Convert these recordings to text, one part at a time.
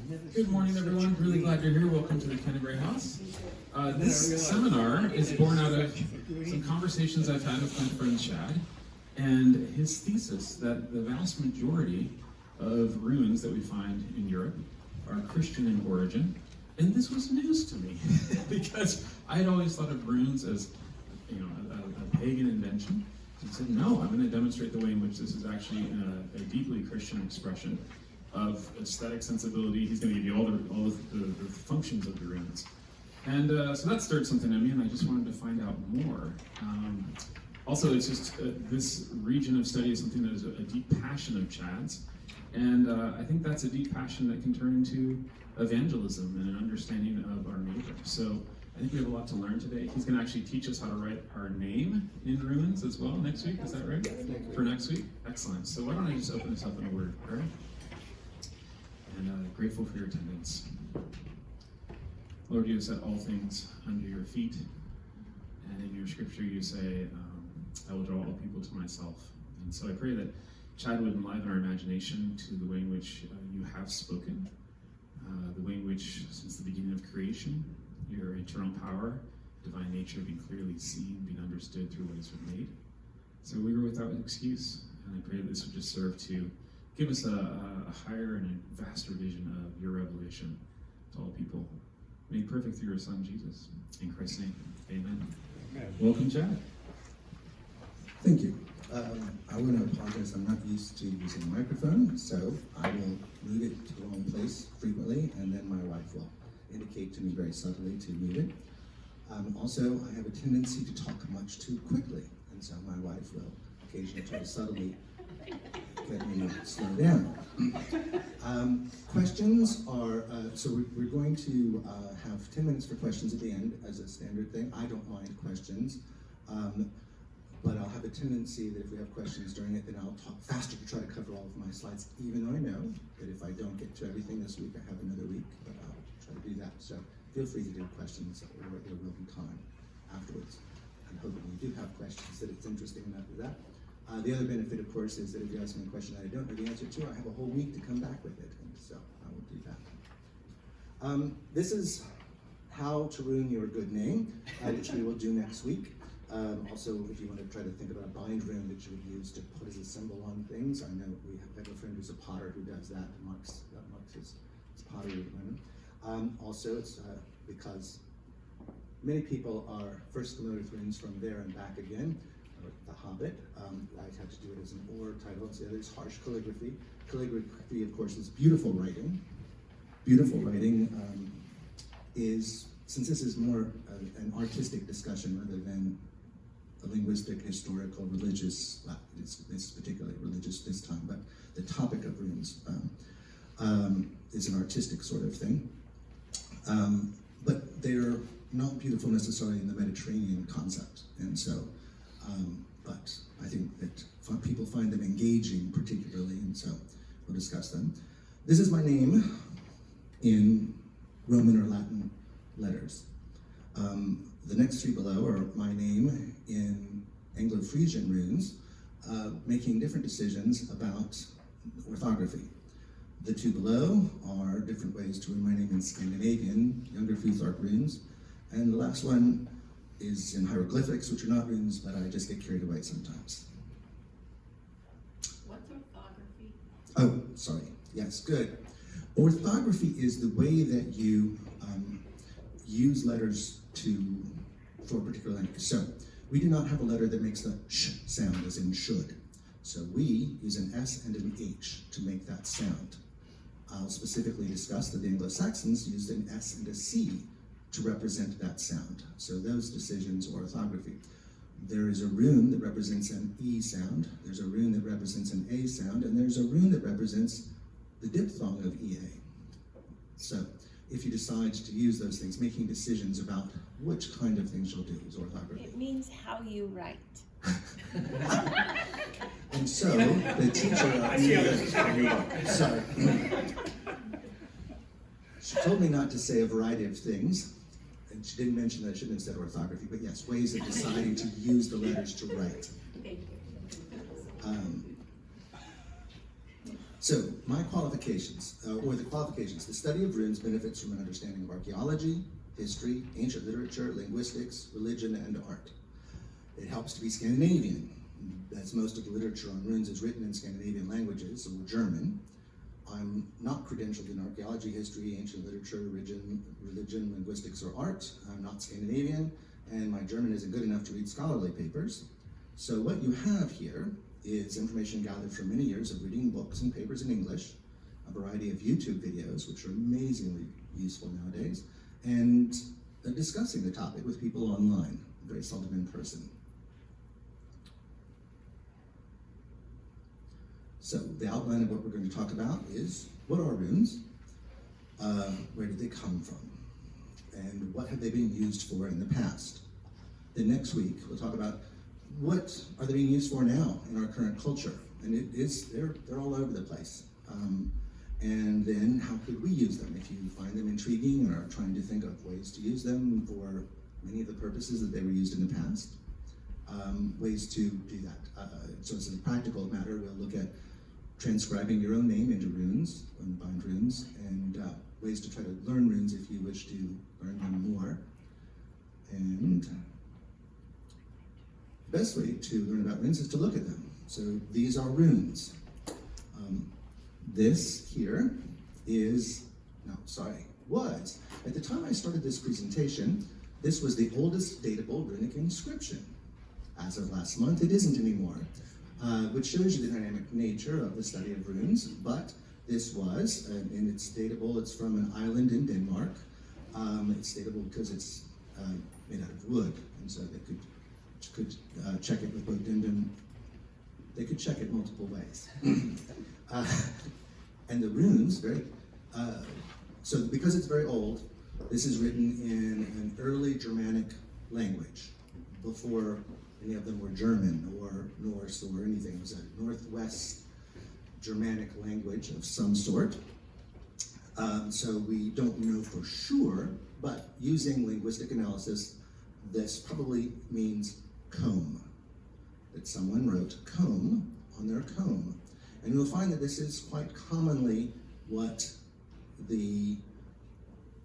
Good morning, everyone. Really glad you're here. Welcome to the Canterbury House. This seminar is born out of some conversations I've had with my friend Chad, and his thesis that the vast majority of ruins that we find in Europe are Christian in origin. And this was news to me because I had always thought of ruins as, a pagan invention. He said, no, I'm going to demonstrate the way in which this is actually a deeply Christian expression of aesthetic sensibility. He's going to give you all the functions of the ruins. And so that stirred something in me, and I just wanted to find out more. Also, it's just this region of study is something that is a deep passion of Chad's, and I think that's a deep passion that can turn into evangelism and an understanding of our neighbor. So I think we have a lot to learn today. He's going to actually teach us how to write our name in runes as well next week. Is that right? For next week? Excellent. So why don't I just open this up in a word of prayer? And grateful for your attendance. Lord, you have set all things under your feet, and in your scripture you say, I will draw all people to myself. And so I pray that Chad would enliven our imagination to the way in which you have spoken, the way in which, since the beginning of creation, your eternal power, divine nature being clearly seen, being understood through what has been made. So we were without excuse, and I pray that this would just serve to give us a higher and a vaster vision of your revelation to all people, made perfect through your Son, Jesus. In Christ's name, amen. Welcome, Chad. Thank you. I want to apologize. I'm not used to using a microphone, so I will move it to the wrong place frequently, and then my wife will indicate to me very subtly to mute it. Also, I have a tendency to talk much too quickly, and so my wife will occasionally try to subtly get me to slow down. Questions are, so we're going to have 10 minutes for questions at the end as a standard thing. I don't mind questions, but I'll have a tendency that if we have questions during it, then I'll talk faster to try to cover all of my slides, even though I know that if I don't get to everything this week, I have another week, but I'll try to do that. So feel free to do questions, or there will be time afterwards. I'm hoping you do have questions, that it's interesting enough for that. The other benefit, of course, is that if you ask me a question that I don't know the answer to, I have a whole week to come back with it, and so I will do that. This is how to ruin your good name, which we will do next week. Also, if you want to try to think about a bind rune that you would use to put as a symbol on things, I know we have a friend who's a potter who does that, marks his pottery rune. Also, it's because many people are first familiar with runes from There and Back Again, or The Hobbit. I had to do it as an or title. The other is harsh calligraphy. Calligraphy, of course, is beautiful writing. Beautiful writing is, since this is more an artistic discussion rather than a linguistic, historical, religious, well, it's particularly religious this time, but the topic of runes is an artistic sort of thing. But they're not beautiful necessarily in the Mediterranean concept, and so, but I think that people find them engaging particularly, and so we'll discuss them. This is my name in Roman or Latin letters. The next three below are my name in Anglo-Frisian runes, making different decisions about orthography. The two below are different ways to ruin my name in Scandinavian, younger Futhark runes, and the last one is in hieroglyphics, which are not runes, but I just get carried away sometimes. What's orthography? Oh, sorry. Yes, good. Orthography is the way that you use letters for a particular language. So we do not have a letter that makes the sh sound, as in should. So we use an S and an H to make that sound. I'll specifically discuss that the Anglo-Saxons used an S and a C to represent that sound. So those decisions are orthography. There is a rune that represents an E sound, there's a rune that represents an A sound, and there's a rune that represents the diphthong of EA. So if you decide to use those things, making decisions about which kind of things you'll do is orthography. It means how you write. And so the teacher, sorry, she told me not to say a variety of things, and she didn't mention that I shouldn't have said orthography, but yes, ways of deciding to use the letters to write. Thank you. So, my qualifications, or the qualifications, the study of runes benefits from an understanding of archaeology, history, ancient literature, linguistics, religion, and art. It helps to be Scandinavian, as most of the literature on runes is written in Scandinavian languages, or German. I'm not credentialed in archaeology, history, ancient literature, religion, linguistics, or art. I'm not Scandinavian, and my German isn't good enough to read scholarly papers. So what you have here is information gathered from many years of reading books and papers in English, a variety of YouTube videos, which are amazingly useful nowadays, and discussing the topic with people online, very seldom in person. So the outline of what we're going to talk about is, what are runes? Where did they come from? And what have they been used for in the past? Then next week, we'll talk about what are they being used for now in our current culture? And they're all over the place. And then how could we use them? If you find them intriguing and are trying to think of ways to use them for many of the purposes that they were used in the past, ways to do that. So as a practical matter, we'll look at transcribing your own name into runes, unbind runes, and ways to try to learn runes if you wish to learn them more. And the best way to learn about runes is to look at them. So these are runes. This here was, at the time I started this presentation, this was the oldest datable runic inscription. As of last month, it isn't anymore, which shows you the dynamic nature of the study of runes, but this was, and it's datable, it's from an island in Denmark. It's datable because it's made out of wood, and so they could check it with both they could check it multiple ways. And the runes, so because it's very old, this is written in an early Germanic language, before any of them were German or Norse or anything. It was a Northwest Germanic language of some sort. So we don't know for sure, but using linguistic analysis, this probably means comb, that someone wrote comb on their comb. And you'll find that this is quite commonly what the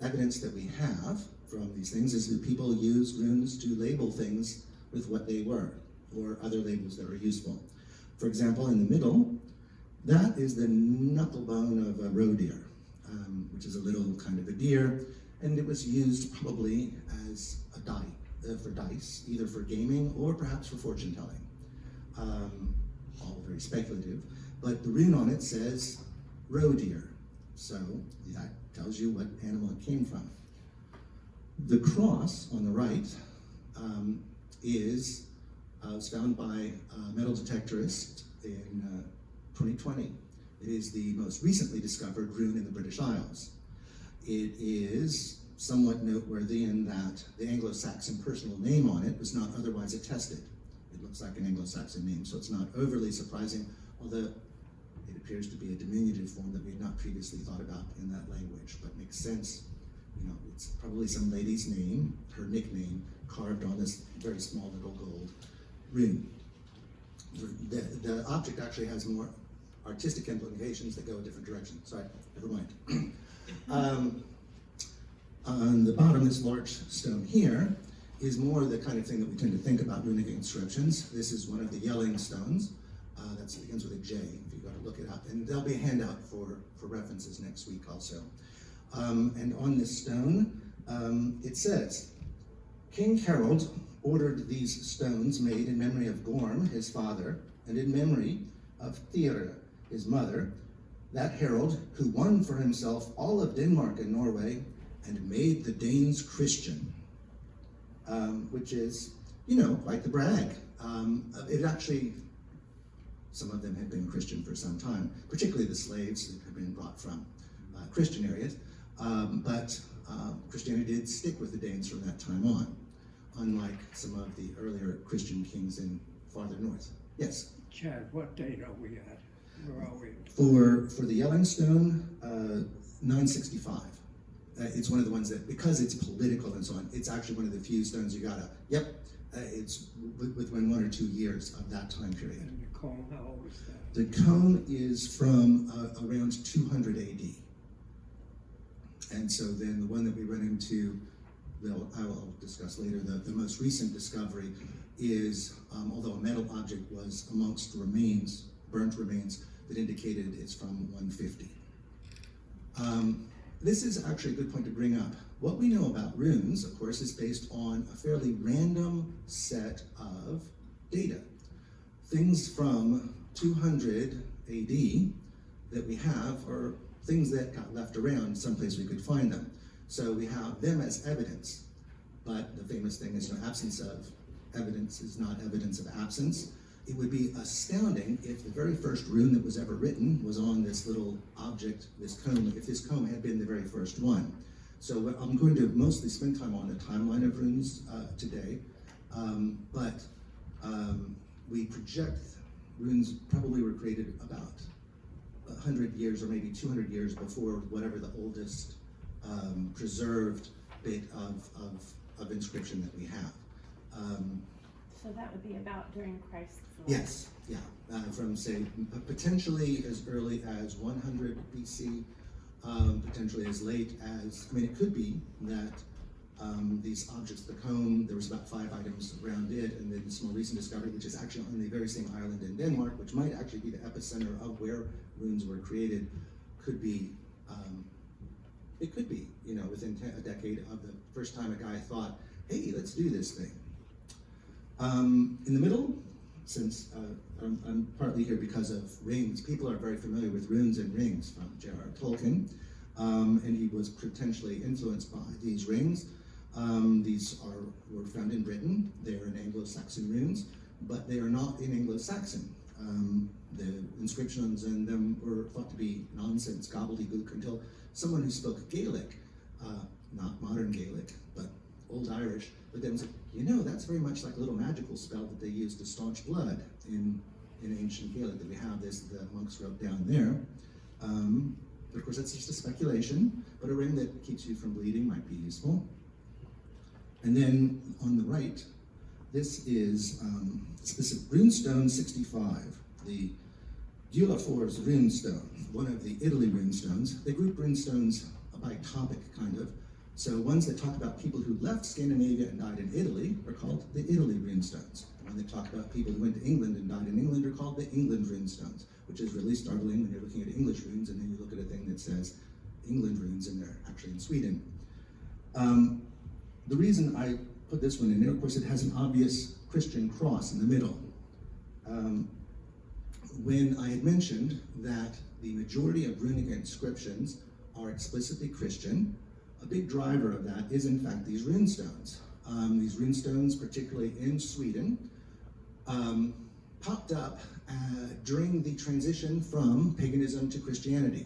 evidence that we have from these things is that people use runes to label things with what they were, or other labels that are useful. For example, in the middle, that is the knuckle bone of a roe deer, which is a little kind of a deer, and it was used probably as a die, for dice, either for gaming or perhaps for fortune telling. All very speculative, but the rune on it says roe deer, so that tells you what animal it came from. The cross on the right was found by a metal detectorist in 2020. It is the most recently discovered rune in the British Isles. It is somewhat noteworthy in that the Anglo-Saxon personal name on it was not otherwise attested. It looks like an Anglo-Saxon name, so it's not overly surprising, although it appears to be a diminutive form that we had not previously thought about in that language, but makes sense. You know, it's probably some lady's name, her nickname, carved on this very small little gold rune. The object actually has more artistic implications that go a different direction. Sorry, never mind. On the bottom, this large stone here is more the kind of thing that we tend to think about runic inscriptions. This is one of the yelling stones. That begins with a J, if you've got to look it up. And there'll be a handout for references next week also. And on this stone, it says, King Harold ordered these stones made in memory of Gorm, his father, and in memory of Thyre, his mother, that Harold who won for himself all of Denmark and Norway and made the Danes Christian, which is, you know, quite the brag. It actually, some of them had been Christian for some time, particularly the slaves that had been brought from Christian areas, but Christianity did stick with the Danes from that time on, unlike some of the earlier Christian kings in farther north. Yes? Chad, what date are we at? Where are we? For the Yellowstone, 965. It's one of the ones that, because it's political and so on, it's actually one of the few stones you gotta, it's within 1 or 2 years of that time period. And of comb, how old is that? The comb is from around 200 AD. And so then the one that we run into, I'll discuss later, the most recent discovery is, although a metal object was amongst remains, burnt remains, that indicated it's from 150. This is actually a good point to bring up. What we know about runes, of course, is based on a fairly random set of data. Things from 200 AD that we have are things that got left around someplace we could find them. So we have them as evidence, but the famous thing is absence of evidence is not evidence of absence. It would be astounding if the very first rune that was ever written was on this little object, this comb, if this comb had been the very first one. So I'm going to mostly spend time on the timeline of runes today, but we project runes probably were created about 100 years or maybe 200 years before whatever the oldest preserved bit of inscription that we have. So that would be about during Christ's life? Yes, yeah, from say potentially as early as 100 BC, potentially as late as, I mean, it could be that these objects, the comb, there was about 5 items around it, and then this more recent discovery, which is actually on the very same island in Denmark, which might actually be the epicenter of where runes were created, could be, it could be, within a decade of the first time a guy thought, hey, let's do this thing. In the middle, since I'm partly here because of rings, people are very familiar with runes and rings from J.R.R. Tolkien, and he was potentially influenced by these rings. These were found in Britain. They're in Anglo-Saxon runes, but they are not in Anglo-Saxon. The inscriptions in them were thought to be nonsense, gobbledygook, until someone who spoke Gaelic, not modern Gaelic, but Old Irish, but then was like, that's very much like a little magical spell that they used to staunch blood in ancient Gaelic that we have this, the monks wrote down there. But of course, that's just a speculation, but a ring that keeps you from bleeding might be useful. And then on the right, this is specific runestone 65, the Dulafor's runestone, one of the Italy runestones. They group runestones by topic, kind of. So ones that talk about people who left Scandinavia and died in Italy are called the Italy runestones. And when they talk about people who went to England and died in England are called the England runestones, which is really startling when you're looking at English runes and then you look at a thing that says England runes and they're actually in Sweden. The reason I put this one in there, of course, it has an obvious Christian cross in the middle. When I had mentioned that the majority of runic inscriptions are explicitly Christian, a big driver of that is, in fact, these runestones. These runestones, particularly in Sweden, popped up during the transition from paganism to Christianity.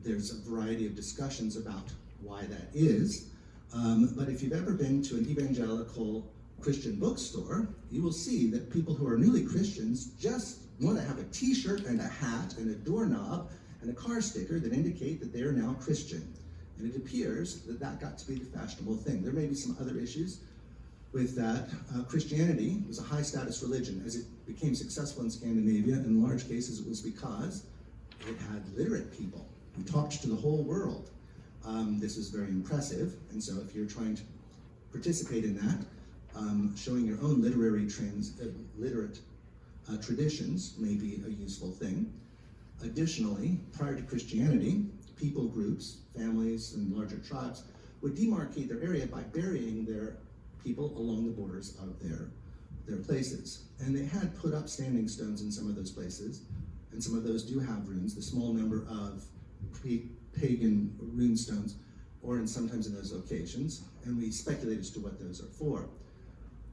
There's a variety of discussions about why that is, but if you've ever been to an evangelical Christian bookstore, you will see that people who are newly Christians just want to have a t-shirt and a hat and a doorknob and a car sticker that indicate that they are now Christian. And it appears that that got to be the fashionable thing. There may be some other issues with that. Christianity was a high status religion. As it became successful in Scandinavia, in large cases it was because it had literate people who talked to the whole world. This was very impressive, and so if you're trying to participate in that, showing your own literary literate traditions may be a useful thing. Additionally, prior to Christianity, people groups, families, and larger tribes would demarcate their area by burying their people along the borders of their places. And they had put up standing stones in some of those places, and some of those do have runes, the small number of pagan rune stones, or sometimes in those locations, and we speculate as to what those are for.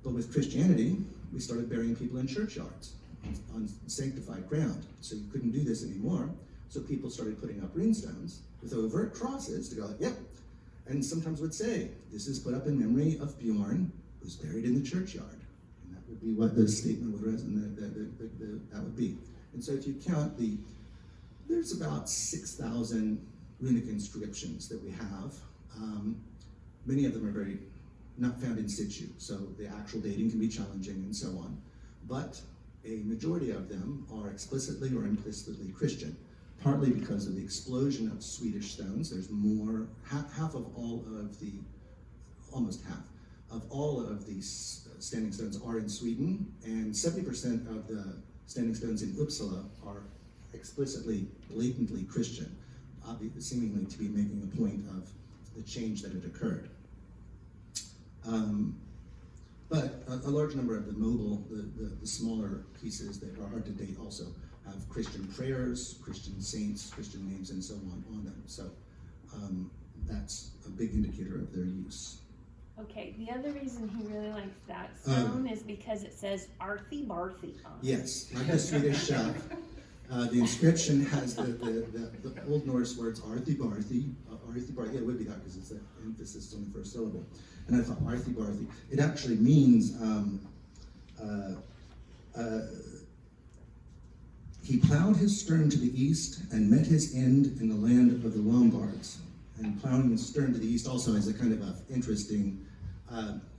But with Christianity, we started burying people in churchyards, on sanctified ground, so you couldn't do this anymore. So people started putting up runestones with overt crosses to go, yep, and sometimes would say, this is put up in memory of Bjorn, who's buried in the churchyard. And that would be what the statement would resonate, that would be. And so if you count there's about 6,000 runic inscriptions that we have. Many of them are not found in situ, so the actual dating can be challenging and so on. But a majority of them are explicitly or implicitly Christian, partly because of the explosion of Swedish stones. There's more, almost half of all of these standing stones are in Sweden, and 70% of the standing stones in Uppsala are explicitly, blatantly Christian, seemingly to be making a point of the change that had occurred. But a large number of the mobile, the smaller pieces that are hard to date also have Christian prayers, Christian saints, Christian names, and so on them. So that's a big indicator of their use. Okay, the other reason he really likes that stone is because it says Arthi Barthi on it. Yes, like the Swedish the inscription has the Old Norse words Arthi Barthi. Yeah, it would be that because it's the emphasis on the first syllable. And I thought Arthi Barthi. It actually means he plowed his stern to the east and met his end in the land of the Lombards. And plowing his stern to the east also has a kind of a interesting,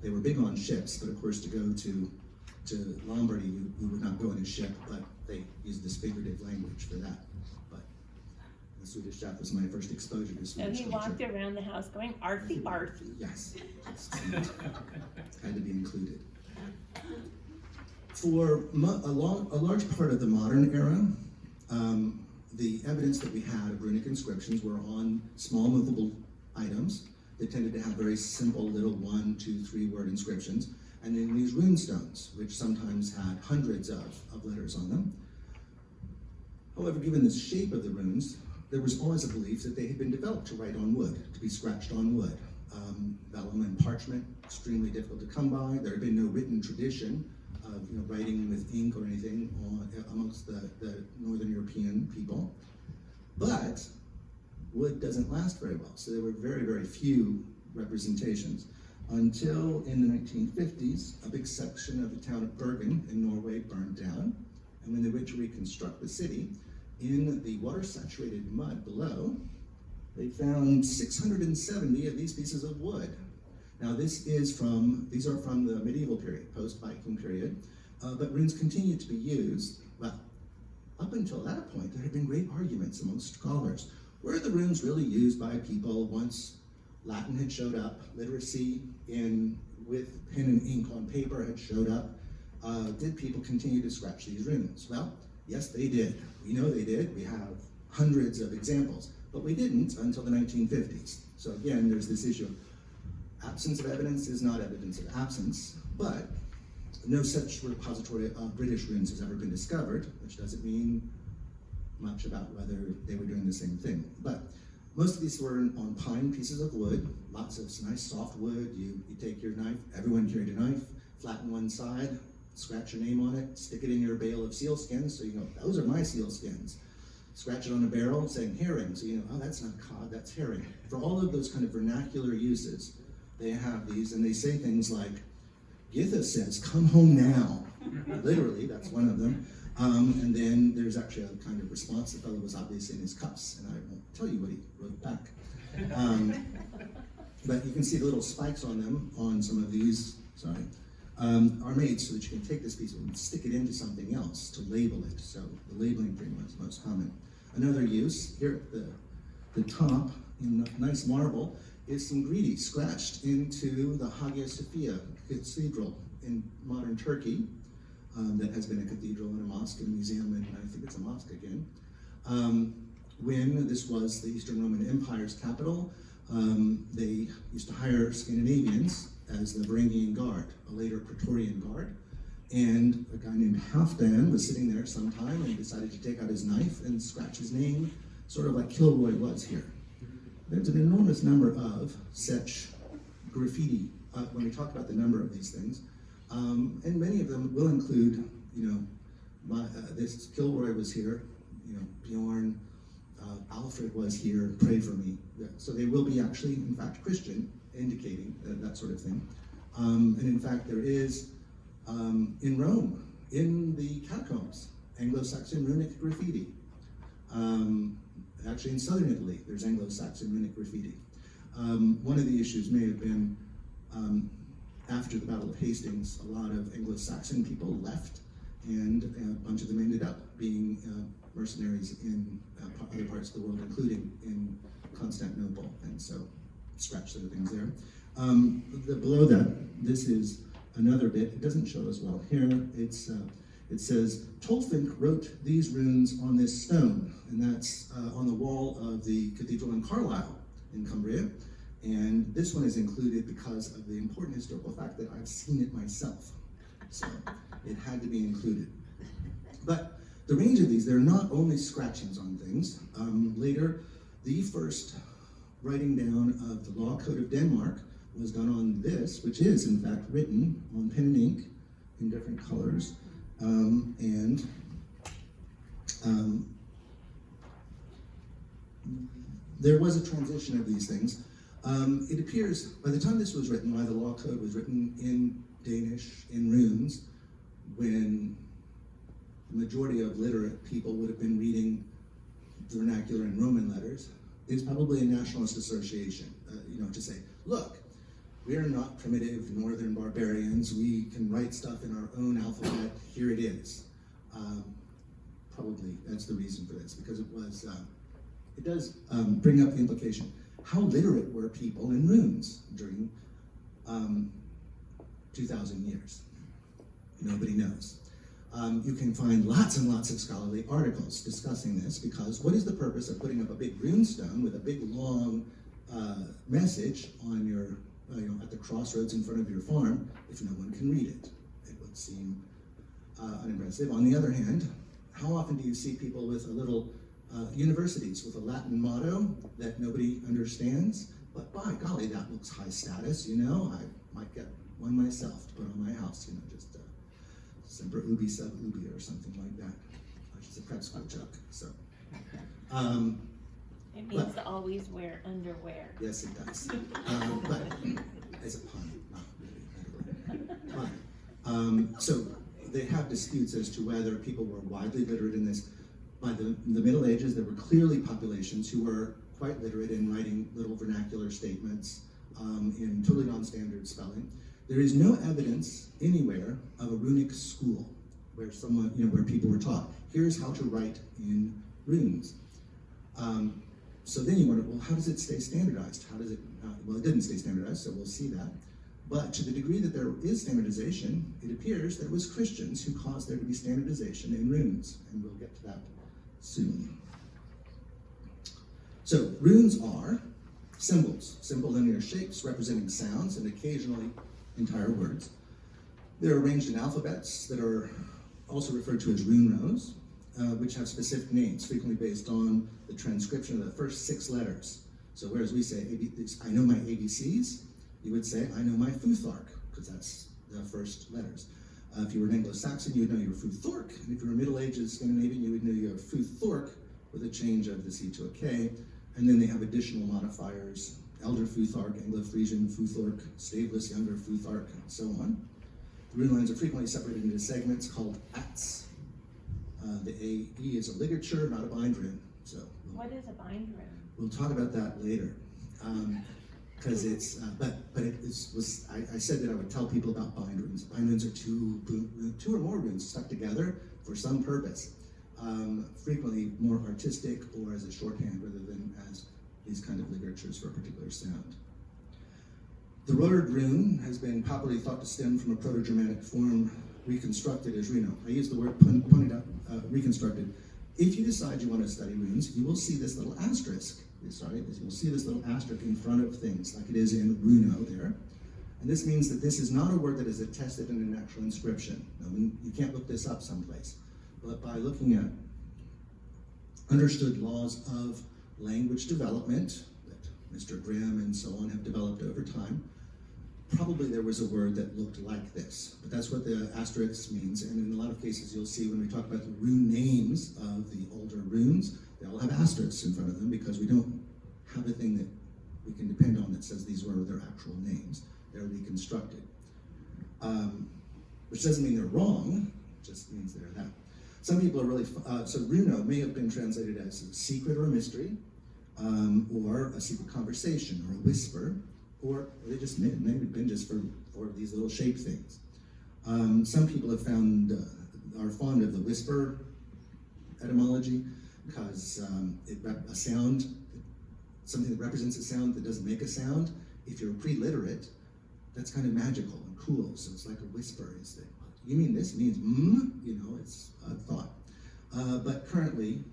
they were big on ships, but of course to go to Lombardy, you would not go in a ship, but they used this figurative language for that. But the Swedish chef was my first exposure to Swedish So he culture. walked around the house going, Arthi Barthi. Yes, had to be included. For a large part of the modern era, the evidence that we had of runic inscriptions were on small movable items. They tended to have very simple little 1, 2, 3 word inscriptions. And then these rune stones, which sometimes had hundreds of letters on them. However, given the shape of the runes, there was always a belief that they had been developed to write on wood, to be scratched on wood. Vellum and parchment, extremely difficult to come by. There had been no written tradition of writing with ink or anything amongst the Northern European people. But wood doesn't last very well, so there were very, very few representations until in the 1950s, a big section of the town of Bergen in Norway burned down. And when they went to reconstruct the city, in the water-saturated mud below, they found 670 of these pieces of wood. Now these are from the medieval period, post-Viking period, but runes continued to be used. Well, up until that point, there had been great arguments amongst scholars. Were the runes really used by people once Latin had showed up, literacy with pen and ink on paper had showed up? Did people continue to scratch these runes? Well, yes, they did. We know they did. We have hundreds of examples, but we didn't until the 1950s. So again, there's this issue of absence of evidence is not evidence of absence, but no such repository of British runes has ever been discovered, which doesn't mean much about whether they were doing the same thing. But most of these were on pine pieces of wood, lots of nice soft wood. You take your knife, everyone carried a knife, flatten one side, scratch your name on it, stick it in your bale of sealskins, so you know, those are my sealskins. Scratch it on a barrel saying herring, so you know, oh, that's not cod, that's herring. For all of those kind of vernacular uses, they have these, and they say things like, Githa says, come home now. Literally, that's one of them. And then there's actually a kind of response. The fellow was obviously in his cups, and I won't tell you what he wrote back. But you can see the little spikes on them, on some of these, are made so that you can take this piece and stick it into something else to label it. So the labeling pretty much is most common. Another use, here at the top, in nice marble, is some greedy scratched into the Hagia Sophia Cathedral in modern Turkey. That has been a cathedral and a mosque and a museum, and I think it's a mosque again. When this was the Eastern Roman Empire's capital, they used to hire Scandinavians as the Varangian Guard, a later Praetorian Guard. And a guy named Halfdan was sitting there sometime and decided to take out his knife and scratch his name, sort of like Kilroy was here. There's an enormous number of such graffiti when we talk about the number of these things. And many of them will include, this Kilroy was here, Bjorn, Alfred was here, pray for me. So they will be actually, in fact, Christian, indicating that sort of thing. And in fact, there is, in Rome, in the catacombs, Anglo-Saxon runic graffiti. Actually, in southern Italy, there's Anglo-Saxon runic graffiti. One of the issues may have been, after the Battle of Hastings, a lot of Anglo-Saxon people left, and a bunch of them ended up being mercenaries in other parts of the world, including in Constantinople, and so scratch the things there. Below that, this is another bit. It doesn't show as well here. It says, Tolfink wrote these runes on this stone, and that's on the wall of the cathedral in Carlisle in Cumbria. And this one is included because of the important historical fact that I've seen it myself. So it had to be included. But the range of these, they're not only scratchings on things. Later, the first writing down of the Law Code of Denmark was done on this, which is in fact written on pen and ink in different colors. There was a transition of these things. It appears, by the time this was written, why the law code was written in Danish, in runes, when the majority of literate people would have been reading the vernacular and Roman letters, is probably a nationalist association, to say, look, we are not primitive northern barbarians, we can write stuff in our own alphabet, here it is. Probably that's the reason for this, because it does bring up the implication. How literate were people in runes during 2,000 years? Nobody knows. You can find lots and lots of scholarly articles discussing this, because what is the purpose of putting up a big rune stone with a big long message on your, at the crossroads in front of your farm if no one can read it? It would seem unimpressive. On the other hand, how often do you see people with a little universities with a Latin motto that nobody understands? But by golly, that looks high status, I might get one myself to put on my house, just Semper Ubi Sub Ubi or something like that, which is a prep school joke. So, it means to always wear underwear. Yes, it does. But as a pun, not really literally. So they have disputes as to whether people were widely literate in this. By the Middle Ages, there were clearly populations who were quite literate in writing little vernacular statements in totally non-standard spelling. There is no evidence anywhere of a runic school where where people were taught, here's how to write in runes. So then you wonder, well, how does it stay standardized? How does it, well, it didn't stay standardized, so we'll see that. But to the degree that there is standardization, it appears that it was Christians who caused there to be standardization in runes, and we'll get to that soon. So runes are symbols, simple linear shapes representing sounds and occasionally entire words. They're arranged in alphabets that are also referred to as rune rows, which have specific names, frequently based on the transcription of the first 6 letters. So whereas we say, I know my ABCs, you would say, I know my Futhark, because that's the first letters. If you were an Anglo-Saxon, you would know your Futhork, and if you were Middle Ages Scandinavian, you would know your Futhork with a change of the C to a K, and then they have additional modifiers, Elder Futhark, Anglo-Frisian Futhork, Staveless Younger Futhark, and so on. The rune lines are frequently separated into segments called ats. The AE is a ligature, not a bind rune. So What is a bind rune? we'll talk about that later. Because I said that I would tell people about bind runes. Bind runes are two or more runes stuck together for some purpose. Frequently more artistic or as a shorthand rather than as these kind of ligatures for a particular sound. The Rood rune has been popularly thought to stem from a Proto-Germanic form reconstructed as Rune. I use the word pointed out, reconstructed. If you decide you want to study runes, you will see this little asterisk. You'll see this little asterisk in front of things, like it is in Rune there. And this means that this is not a word that is attested in an actual inscription. Now, you can't look this up someplace. But by looking at understood laws of language development that Mr. Grimm and so on have developed over time, probably there was a word that looked like this. But that's what the asterisk means. And in a lot of cases, you'll see when we talk about the rune names of the older runes, they all have asterisks in front of them because we don't have a thing that we can depend on that says these were their actual names. They're reconstructed. Which doesn't mean they're wrong, it just means they're that. Some people are really, so Rune may have been translated as a secret or a mystery, or a secret conversation, or a whisper, or they just maybe been just for these little shape things. Some people have found are fond of the whisper etymology because a sound, something that represents a sound that doesn't make a sound, if you're pre-literate, that's kind of magical and cool. So it's like a whisper. Is that, you mean this? It means you know, it's a thought. But currently,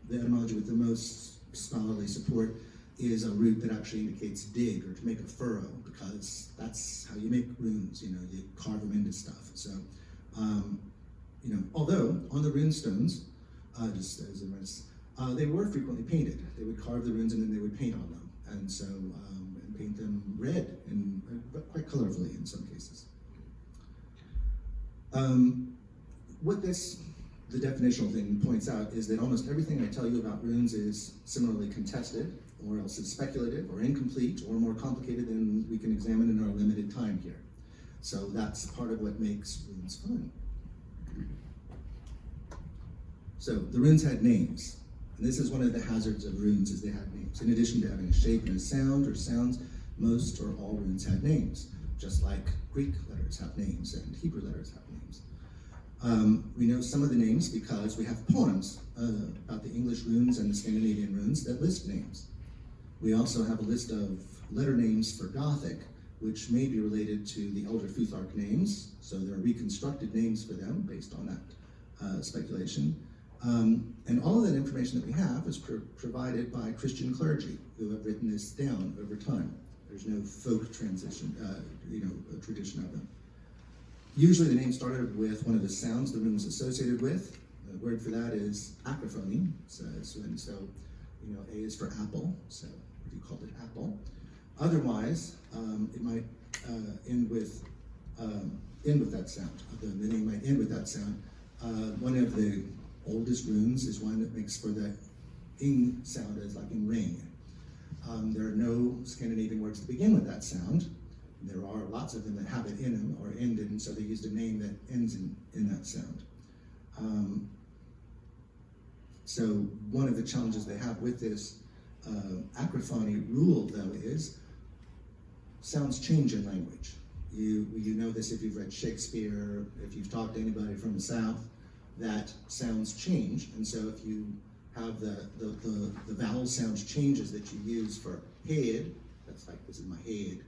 the etymology with the most scholarly support is a root that actually indicates dig or to make a furrow, because that's how you make runes. You know, you carve them into stuff. So, you know, although on the rune stones, just as a rest, they were frequently painted. They would carve the runes and then they would paint on them, and so and paint them red and quite colorfully in some cases. What the definitional thing points out is that almost everything I tell you about runes is similarly contested, or else is speculative, or incomplete, or more complicated than we can examine in our limited time here. So that's part of what makes runes fun. So the runes had names, and this is one of the hazards of runes, is they had names. In addition to having a shape and a sound or sounds, most or all runes had names, just like Greek letters have names and Hebrew letters have names. We know some of the names because we have poems about the English runes and the Scandinavian runes that list names. We also have a list of letter names for Gothic, which may be related to the Elder Futhark names, so there are reconstructed names for them based on that speculation. And all of that information that we have is provided by Christian clergy who have written this down over time. There's no folk tradition of them. Usually the name started with one of the sounds the rune was associated with. The word for that is acrophony. So you know, A is for apple, so if you called it apple. Otherwise, it might end with that sound. The name might end with that sound. One of the oldest runes is one that makes for the ing sound, as like in ring. There are no Scandinavian words that begin with that sound. There are lots of them that have it in them or ended, and so they used a name that ends in that sound. So one of the challenges they have with this acrophony rule, though, is sounds change in language. You know this if you've read Shakespeare, if you've talked to anybody from the South, that sounds change, and so if you have the vowel sounds changes that you use for head, that's like, this is my head,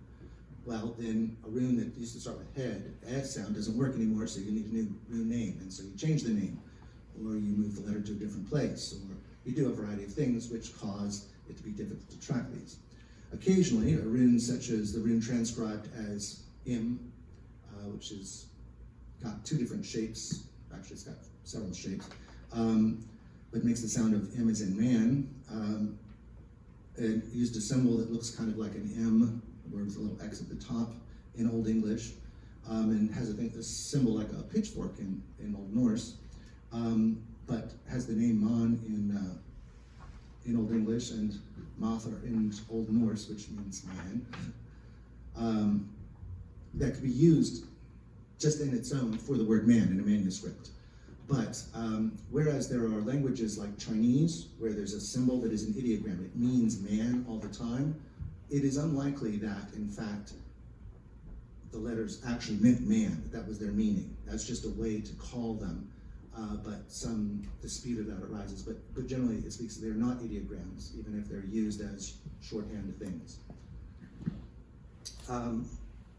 well, then a rune that used to start with head, the S sound doesn't work anymore, so you need a new rune name, and so you change the name, or you move the letter to a different place, or you do a variety of things which cause it to be difficult to track these. Occasionally, a rune such as the rune transcribed as im, which has got two different shapes, actually it's got several shapes, but makes the sound of M as in man. It used a symbol that looks kind of like an M, with a little X at the top in Old English, and has, I think, a symbol like a pitchfork in Old Norse, but has the name Mon in Old English and Mathar in Old Norse, which means man. That could be used just in its own for the word man in a manuscript. But whereas there are languages like Chinese, where there's a symbol that is an ideogram, it means man all the time, it is unlikely that, in fact, the letters actually meant man, that was their meaning. That's just a way to call them, but some dispute of that arises. But generally, it speaks, they're not ideograms, even if they're used as shorthand things.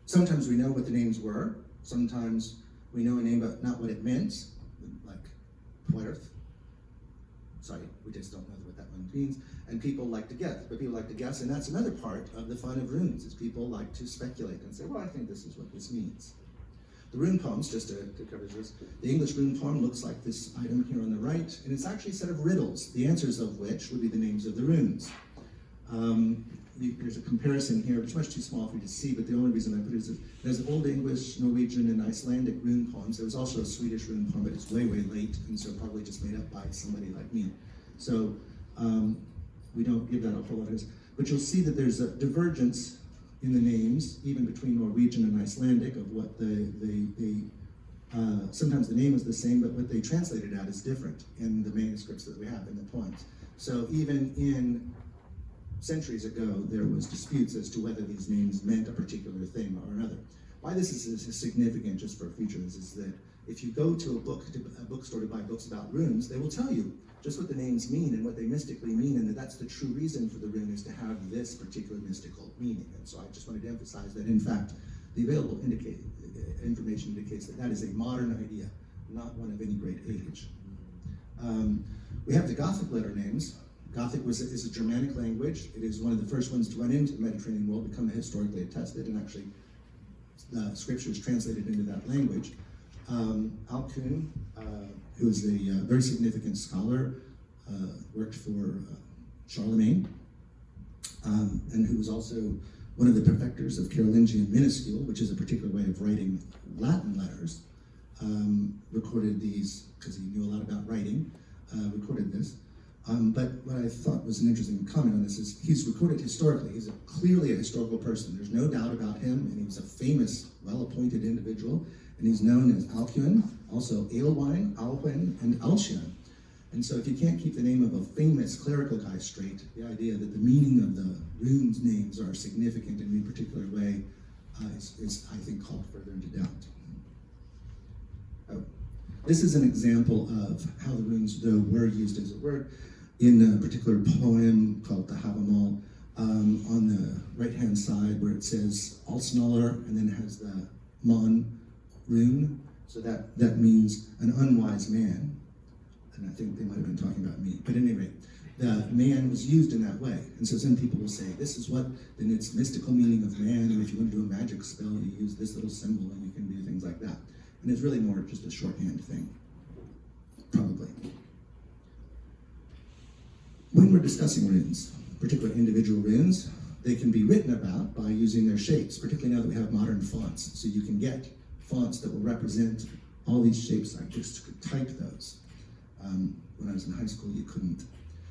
Sometimes we know what the names were. Sometimes we know a name, but not what it meant, like Puerth. Sorry, we just don't know what that one means. And people like to guess, and that's another part of the fun of runes, is people like to speculate and say, well, I think this is what this means. The rune poems, just to cover this, the English rune poem looks like this item here on the right, and it's actually a set of riddles, the answers of which would be the names of the runes. There's a comparison here, it's much too small for you to see, but the only reason I put it is that there's Old English, Norwegian, and Icelandic rune poems. There was also a Swedish rune poem, but it's way, way late, and so probably just made up by somebody like me. So we don't give that a whole lot of, but you'll see that there's a divergence in the names, even between Norwegian and Icelandic, of what sometimes the name is the same, but what they translated out is different in the manuscripts that we have in the poems. So even in centuries ago, there was disputes as to whether these names meant a particular thing or another. Why this is significant, just for future, is that If you go to a bookstore to buy books about runes, they will tell you just what the names mean and what they mystically mean, and that's the true reason for the rune is to have this particular mystical meaning. And so I just wanted to emphasize that, in fact, the available information indicates that that is a modern idea, not one of any great age. We have the Gothic letter names. Gothic is a Germanic language. It is one of the first ones to run into the Mediterranean world, become historically attested, and actually the scriptures translated into that language. Alcuin, who is a very significant scholar, worked for Charlemagne, and who was also one of the perfecters of Carolingian minuscule, which is a particular way of writing Latin letters. Recorded these, because he knew a lot about writing, recorded this. But what I thought was an interesting comment on this is he's recorded historically. He's clearly a historical person. There's no doubt about him, and he was a famous, well-appointed individual. And he's known as Alcuin, also Aelwine, Alwyn, and Alcian. And so if you can't keep the name of a famous clerical guy straight, the idea that the meaning of the runes names are significant in any particular way is, I think, called further into doubt. Oh. This is an example of how the runes, though, were used as a word in a particular poem called the Havamal, on the right-hand side where it says Alsnaller and then has the Mon rune. So that means an unwise man. And I think they might have been talking about me. But at any rate, the man was used in that way. And so some people will say, this is what, in its mystical meaning of man, and if you want to do a magic spell, you use this little symbol and you can do things like that. And it's really more just a shorthand thing, probably. When we're discussing runes, particular individual runes, they can be written about by using their shapes, particularly now that we have modern fonts. So you can get fonts that will represent all these shapes. I just could type those. When I was in high school, you couldn't.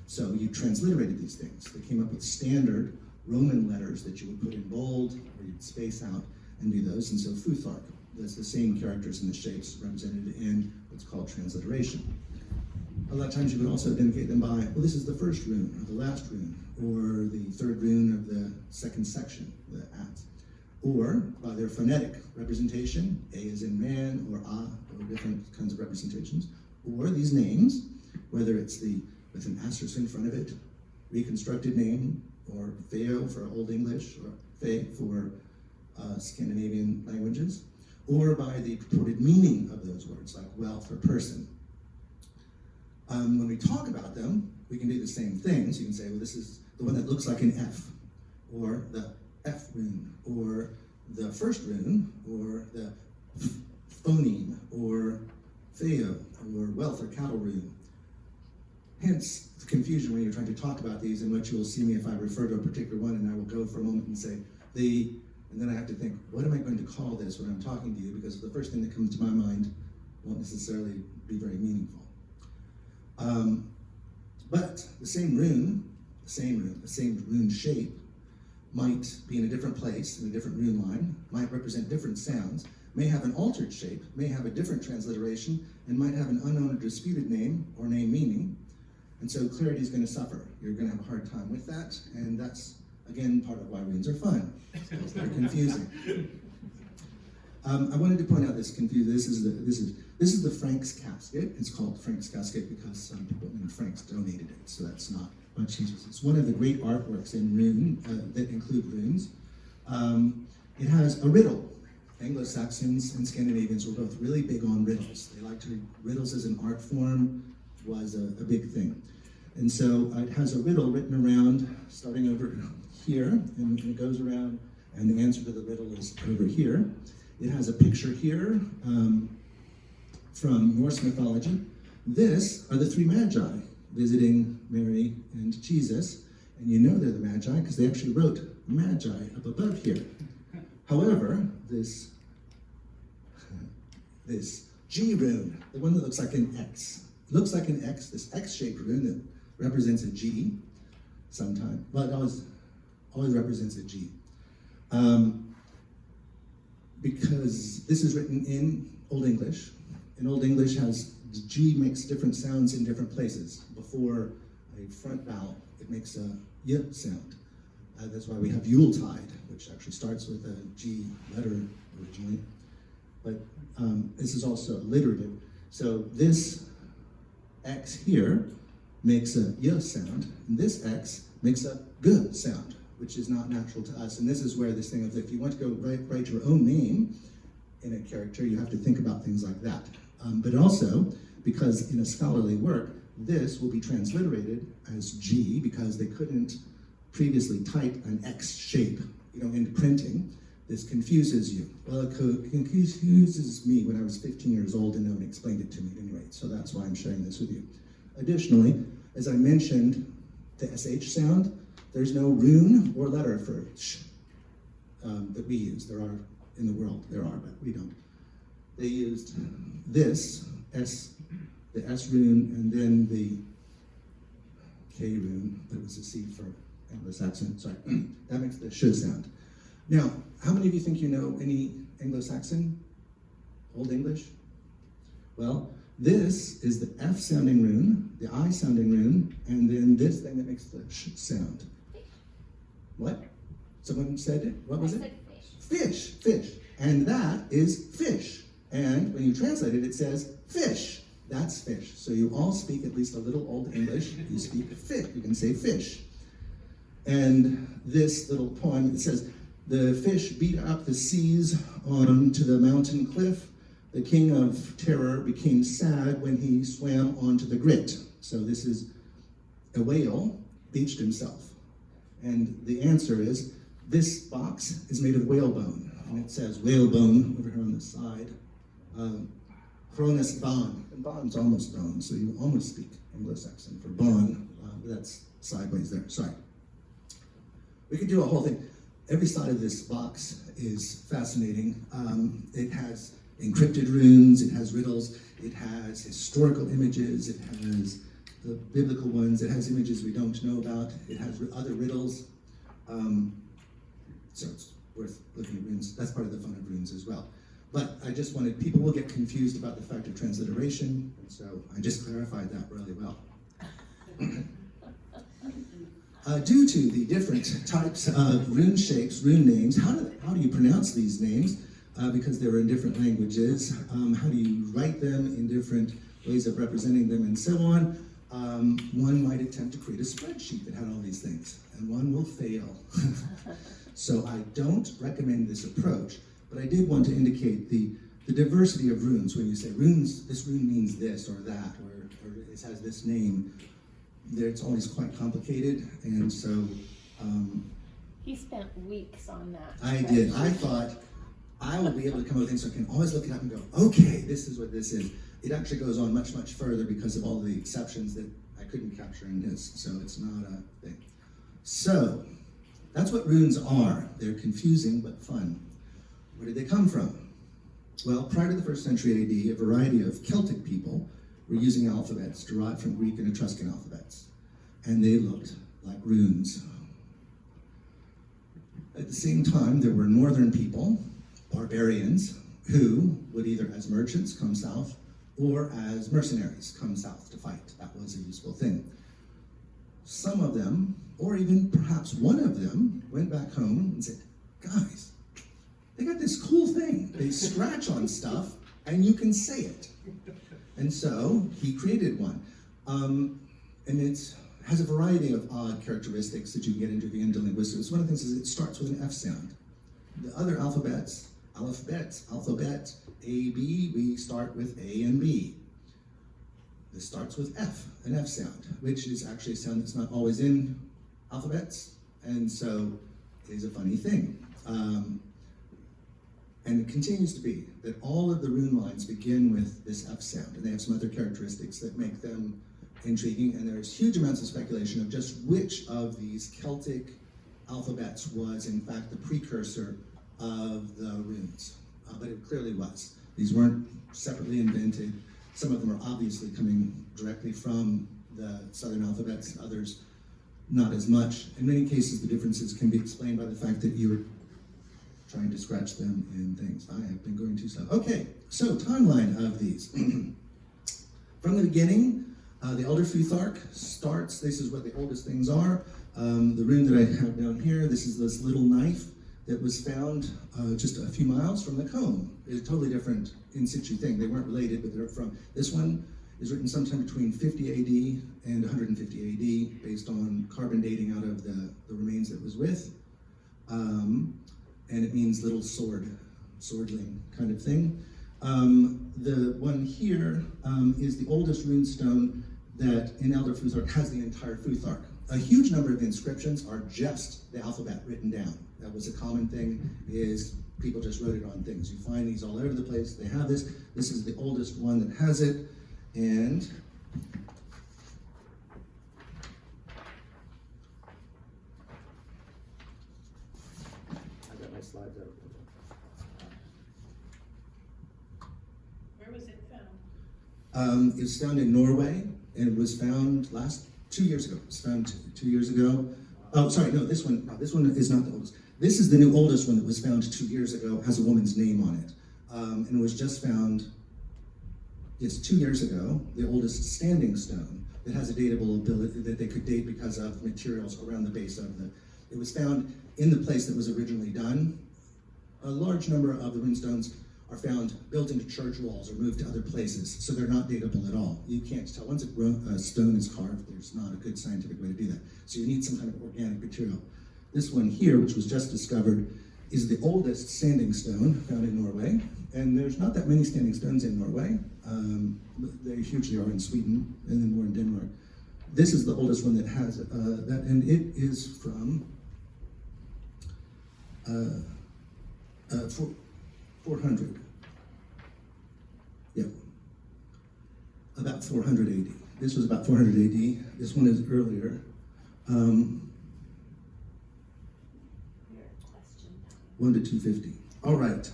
So you transliterated these things. They came up with standard Roman letters that you would put in bold, or you'd space out and do those. And so Futhark, that's the same characters and the shapes represented in what's called transliteration. A lot of times you would also indicate them by, well, this is the first rune, or the last rune, or the third rune of the second section, the at. Or by their phonetic representation, A is in man, or A, or different kinds of representations. Or these names, whether it's with an asterisk in front of it, reconstructed name, or Theo for Old English, or Fe for Scandinavian languages, or by the purported meaning of those words, like wealth or person. When we talk about them, we can do the same thing. So you can say, well, this is the one that looks like an F, or the F rune, or the first rune, or the phoneme, or Theo, or wealth or cattle rune. Hence the confusion when you're trying to talk about these, and what you will see me if I refer to a particular one, and I will go for a moment and say, and then I have to think, what am I going to call this when I'm talking to you? Because the first thing that comes to my mind won't necessarily be very meaningful. But the same rune shape might be in a different place, in a different rune line, might represent different sounds, may have an altered shape, may have a different transliteration, and might have an unknown or disputed name or name meaning. And so clarity is going to suffer. You're going to have a hard time with that, and that's, again, part of why runes are fun, because they're confusing. I wanted to point out this confusion. This is the Frank's casket. It's called Frank's casket because some people named Franks donated it, so that's not much easier. It's one of the great artworks in Rune that include runes. It has a riddle. Anglo-Saxons and Scandinavians were both really big on riddles. They liked to read riddles as an art form was a big thing. And so it has a riddle written around, starting over here, and it goes around, and the answer to the riddle is over here. It has a picture here from Norse mythology. This are the three magi visiting Mary and Jesus, and you know they're the magi because they actually wrote magi up above here. However, this G rune, the one that looks like an X, this X-shaped rune that represents a G sometimes, well, it always represents a G. Because this is written in Old English, and Old English has, G makes different sounds in different places. Before a front vowel, it makes a Y sound. That's why we have Yuletide, which actually starts with a G letter originally. but this is also alliterative. So this X here makes a Y sound, and this X makes a G sound, which is not natural to us. And this is where this thing of, if you want to go write your own name in a character, you have to think about things like that. But also, because in a scholarly work, this will be transliterated as G, because they couldn't previously type an X shape, in printing. This confuses you. Well, it confuses me when I was 15 years old and no one explained it to me at any rate, so that's why I'm sharing this with you. Additionally, as I mentioned, the SH sound, there's no rune or letter for sh that we use. There are in the world, but we don't. They used this, the S rune, and then the K rune, that was a C for Anglo-Saxon, sorry. That makes the sh sound. Now, how many of you think you know any Anglo-Saxon, Old English? Well, this is the F sounding rune, the I sounding rune, and then this thing that makes the sh sound. What? Someone said it? What was it? I said fish. Fish. And that is fish. And when you translate it, it says fish. That's fish. So you all speak at least a little Old English. You speak fish. You can say fish. And this little poem, it says, the fish beat up the seas onto the mountain cliff. The king of terror became sad when he swam onto the grit. So this is a whale beached himself. And the answer is, this box is made of whalebone. And it says whalebone over here on the side. Cronus bon. And bon's almost bone, so you almost speak Anglo-Saxon for bon. That's sideways there, sorry. We could do a whole thing. Every side of this box is fascinating. It has encrypted runes, it has riddles, it has historical images, it has the biblical ones, it has images we don't know about, it has other riddles. So it's worth looking at runes. That's part of the fun of runes as well. But I just wanted, people will get confused about the fact of transliteration, and so I just clarified that really well. Due to the different types of rune shapes, rune names, how do you pronounce these names? Because they're in different languages. How do you write them in different ways of representing them, and so on? One might attempt to create a spreadsheet that had all these things, and one will fail. So I don't recommend this approach, but I did want to indicate the diversity of runes. When you say runes, this rune means this or that, or it has this name. It's always quite complicated, and so He spent weeks on that. I did. I thought I will be able to come up with things so I can always look it up and go, okay, this is what this is. It actually goes on much, much further because of all the exceptions that I couldn't capture in this, so it's not a thing. So, that's what runes are. They're confusing but fun. Where did they come from? Well, prior to the 1st century AD, a variety of Celtic people were using alphabets derived from Greek and Etruscan alphabets, and they looked like runes. At the same time, there were northern people, barbarians, who would either as merchants come south or as mercenaries come south to fight. That was a useful thing. Some of them, or even perhaps one of them, went back home and said, guys, they got this cool thing. They scratch on stuff and you can say it. And so he created one. And it has a variety of odd characteristics that you get into the end of linguistics. One of the things is it starts with an F sound. The other alphabet, A, B, we start with A and B. This starts with F, an F sound, which is actually a sound that's not always in alphabets, and so is a funny thing. And it continues to be that all of the rune lines begin with this F sound, and they have some other characteristics that make them intriguing, and there's huge amounts of speculation of just which of these Celtic alphabets was in fact the precursor of the runes, but it clearly was. These weren't separately invented. Some of them are obviously coming directly from the southern alphabets, others not as much. In many cases, the differences can be explained by the fact that you were trying to scratch them in things. I have been going too slow. Okay, so timeline of these. From the beginning, the Elder Futhark starts, this is what the oldest things are. The rune that I have down here, this is this little knife. that was found just a few miles from the comb. It's a totally different in situ thing. They weren't related, but they're from, this one is written sometime between 50 AD and 150 AD, based on carbon dating out of the remains that it was with. And it means little swordling kind of thing. The one here is the oldest rune stone that in Elder Futhark has the entire Futhark. A huge number of the inscriptions are just the alphabet written down. That was a common thing, is people just wrote it on things. You find these all over the place. They have this. This is the oldest one that has it. And I've got my slides out. Where was it found? It was found in Norway, and it was found 2 years ago. It was found 2 years ago. Oh, sorry, no, this one is not the oldest. This is the new oldest one that was found 2 years ago, has a woman's name on it. And it was just found, yes, 2 years ago, the oldest standing stone that has a datable ability that they could date because of materials around the base of the, it was found in the place that was originally done. A large number of the rune stones are found built into church walls or moved to other places, so they're not datable at all. You can't tell. Once a stone is carved, there's not a good scientific way to do that. So you need some kind of organic material. This one here, which was just discovered, is the oldest standing stone found in Norway. And there's not that many standing stones in Norway. They hugely are in Sweden, and then more in Denmark. This is the oldest one that has that, and it is from 400. Yep. About 400 AD. This was about 400 AD. This one is earlier. 1 to 250. All right.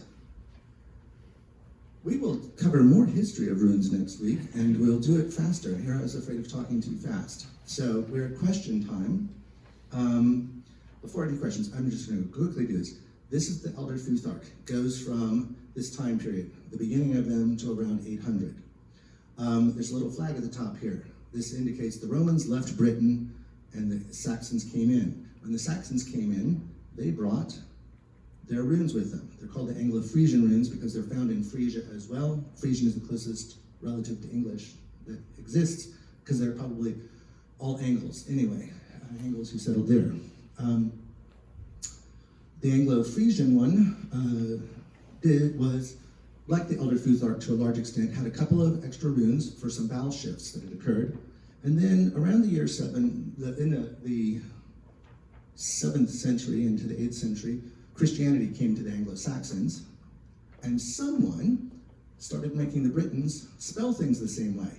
We will cover more history of runes next week, and we'll do it faster. Here I was afraid of talking too fast. So we're at question time. Before I do questions, I'm just going to quickly do this. This is the Elder Futhark. Goes from this time period, the beginning of them, to around 800. There's a little flag at the top here. This indicates the Romans left Britain and the Saxons came in. When the Saxons came in, they brought their runes with them. They're called the Anglo-Frisian runes because they're found in Frisia as well. Frisian is the closest relative to English that exists, because they're probably all Angles anyway, Angles who settled there. The Anglo-Frisian one was, like the Elder Futhark to a large extent, had a couple of extra runes for some vowel shifts that had occurred. And then around the year 7, in the 7th century into the 8th century, Christianity came to the Anglo-Saxons, and someone started making the Britons spell things the same way.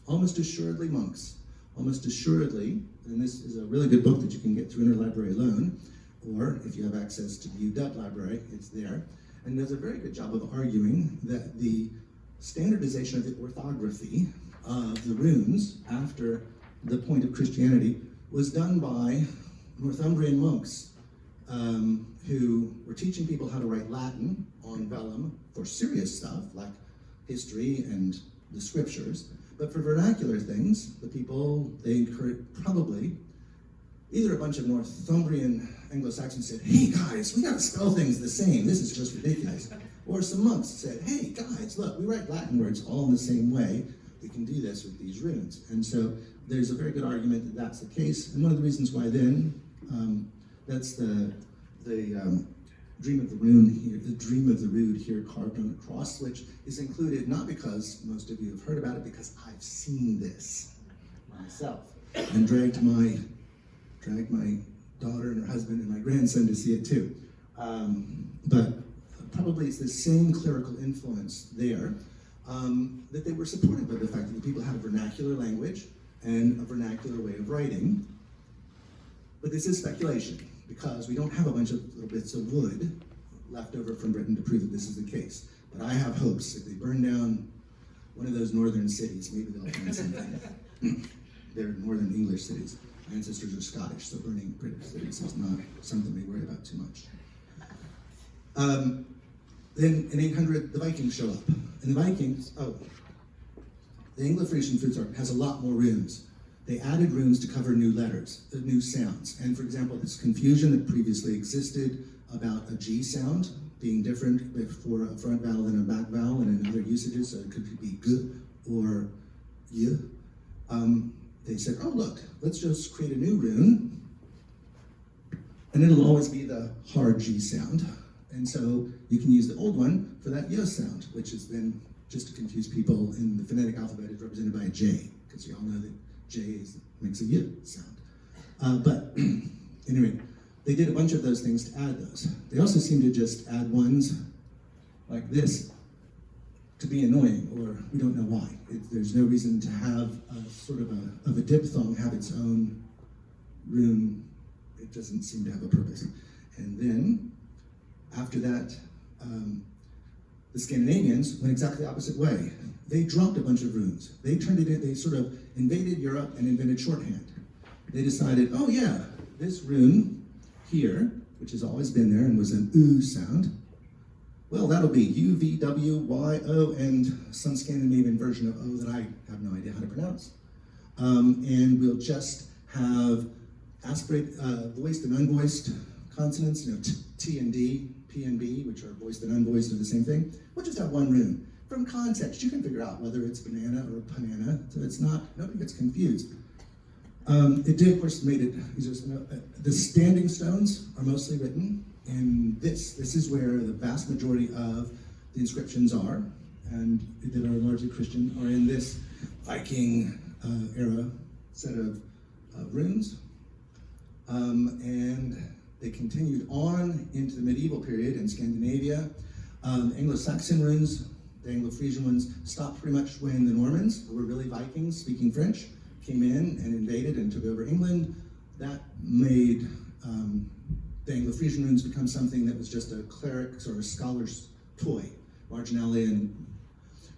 Almost assuredly monks. Almost assuredly, and this is a really good book that you can get through Interlibrary alone, or if you have access to the UW library, it's there, and does a very good job of arguing that the standardization of the orthography of the runes after the point of Christianity was done by Northumbrian monks who were teaching people how to write Latin on vellum for serious stuff like history and the scriptures, but for vernacular things, the people, they encouraged, probably either a bunch of Northumbrian Anglo-Saxons said, "Hey guys, we gotta spell things the same, this is just ridiculous." Or some monks said, "Hey guys, look, we write Latin words all in the same way, we can do this with these runes." And so there's a very good argument that that's the case, and one of the reasons why then, that's the dream of the Rune here, the dream of the Rood here carved on the cross, which is included not because most of you have heard about it, because I've seen this myself and dragged my daughter and her husband and my grandson to see it too. But probably it's the same clerical influence there, that they were supported by the fact that the people had a vernacular language and a vernacular way of writing. But this is speculation, because we don't have a bunch of little bits of wood left over from Britain to prove that this is the case. But I have hopes. If they burn down one of those northern cities, maybe they'll find something. They're northern English cities. My ancestors are Scottish, so burning British cities is not something we worry about too much. Then in 800, the Vikings show up. And the Vikings, the Anglo-Frisian Futhark has a lot more runes. They added runes to cover new letters, new sounds. And for example, this confusion that previously existed about a G sound being different for a front vowel than a back vowel, and in other usages, so it could be g or y. They said, oh look, let's just create a new rune, and it'll always be the hard G sound. And so you can use the old one for that y sound, which is then, just to confuse people, in the phonetic alphabet is represented by a J, because you all know that J makes a y sound. But anyway, they did a bunch of those things to add those. They also seem to just add ones like this to be annoying, or we don't know why. There's no reason to have a sort of a diphthong have its own rune. It doesn't seem to have a purpose. And then, after that, the Scandinavians went exactly the opposite way. They dropped a bunch of runes. They turned it in, they sort of invaded Europe and invented shorthand. They decided, oh yeah, this rune here, which has always been there and was an oo sound, well, that'll be U, V, W, Y, O, and some Scandinavian version of O that I have no idea how to pronounce. And we'll just have voiced and unvoiced consonants, T and D, P and B, which are voiced and unvoiced, are the same thing. We'll just have one rune. From context, you can figure out whether it's banana or panana, so it's not, nobody gets confused. It did, of course, made it easier. The standing stones are mostly written in this. This is where the vast majority of the inscriptions are, and that are largely Christian, are in this Viking era set of runes. And they continued on into the medieval period in Scandinavia. Anglo-Saxon runes, the Anglo-Frisian ones, stopped pretty much when the Normans, who were really Vikings speaking French, came in and invaded and took over England. That made the Anglo-Frisian runes become something that was just a cleric's or a scholar's toy. Marginality and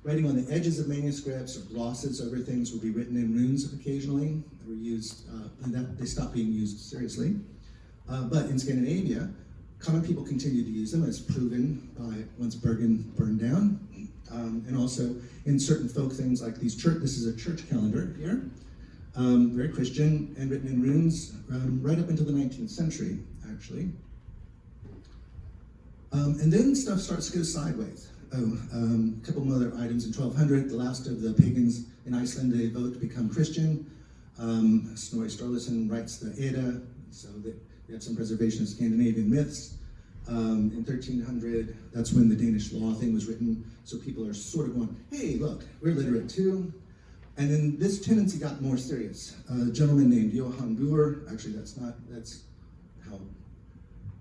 writing on the edges of manuscripts or glosses over things would be written in runes occasionally. They were used, they stopped being used seriously. But in Scandinavia, common people continued to use them, as proven by once Bergen burned down. And also in certain folk things like these this is a church calendar here, very Christian and written in runes right up until the 19th century, actually. And then stuff starts to go sideways. A couple more other items in 1200, the last of the pagans in Iceland, they vote to become Christian. Snorri Sturluson writes the Edda, so that we have some preservation of Scandinavian myths. In 1300, that's when the Danish law thing was written, so people are sort of going, hey, look, we're literate too. And then this tendency got more serious. A gentleman named Johann Boer, actually that's how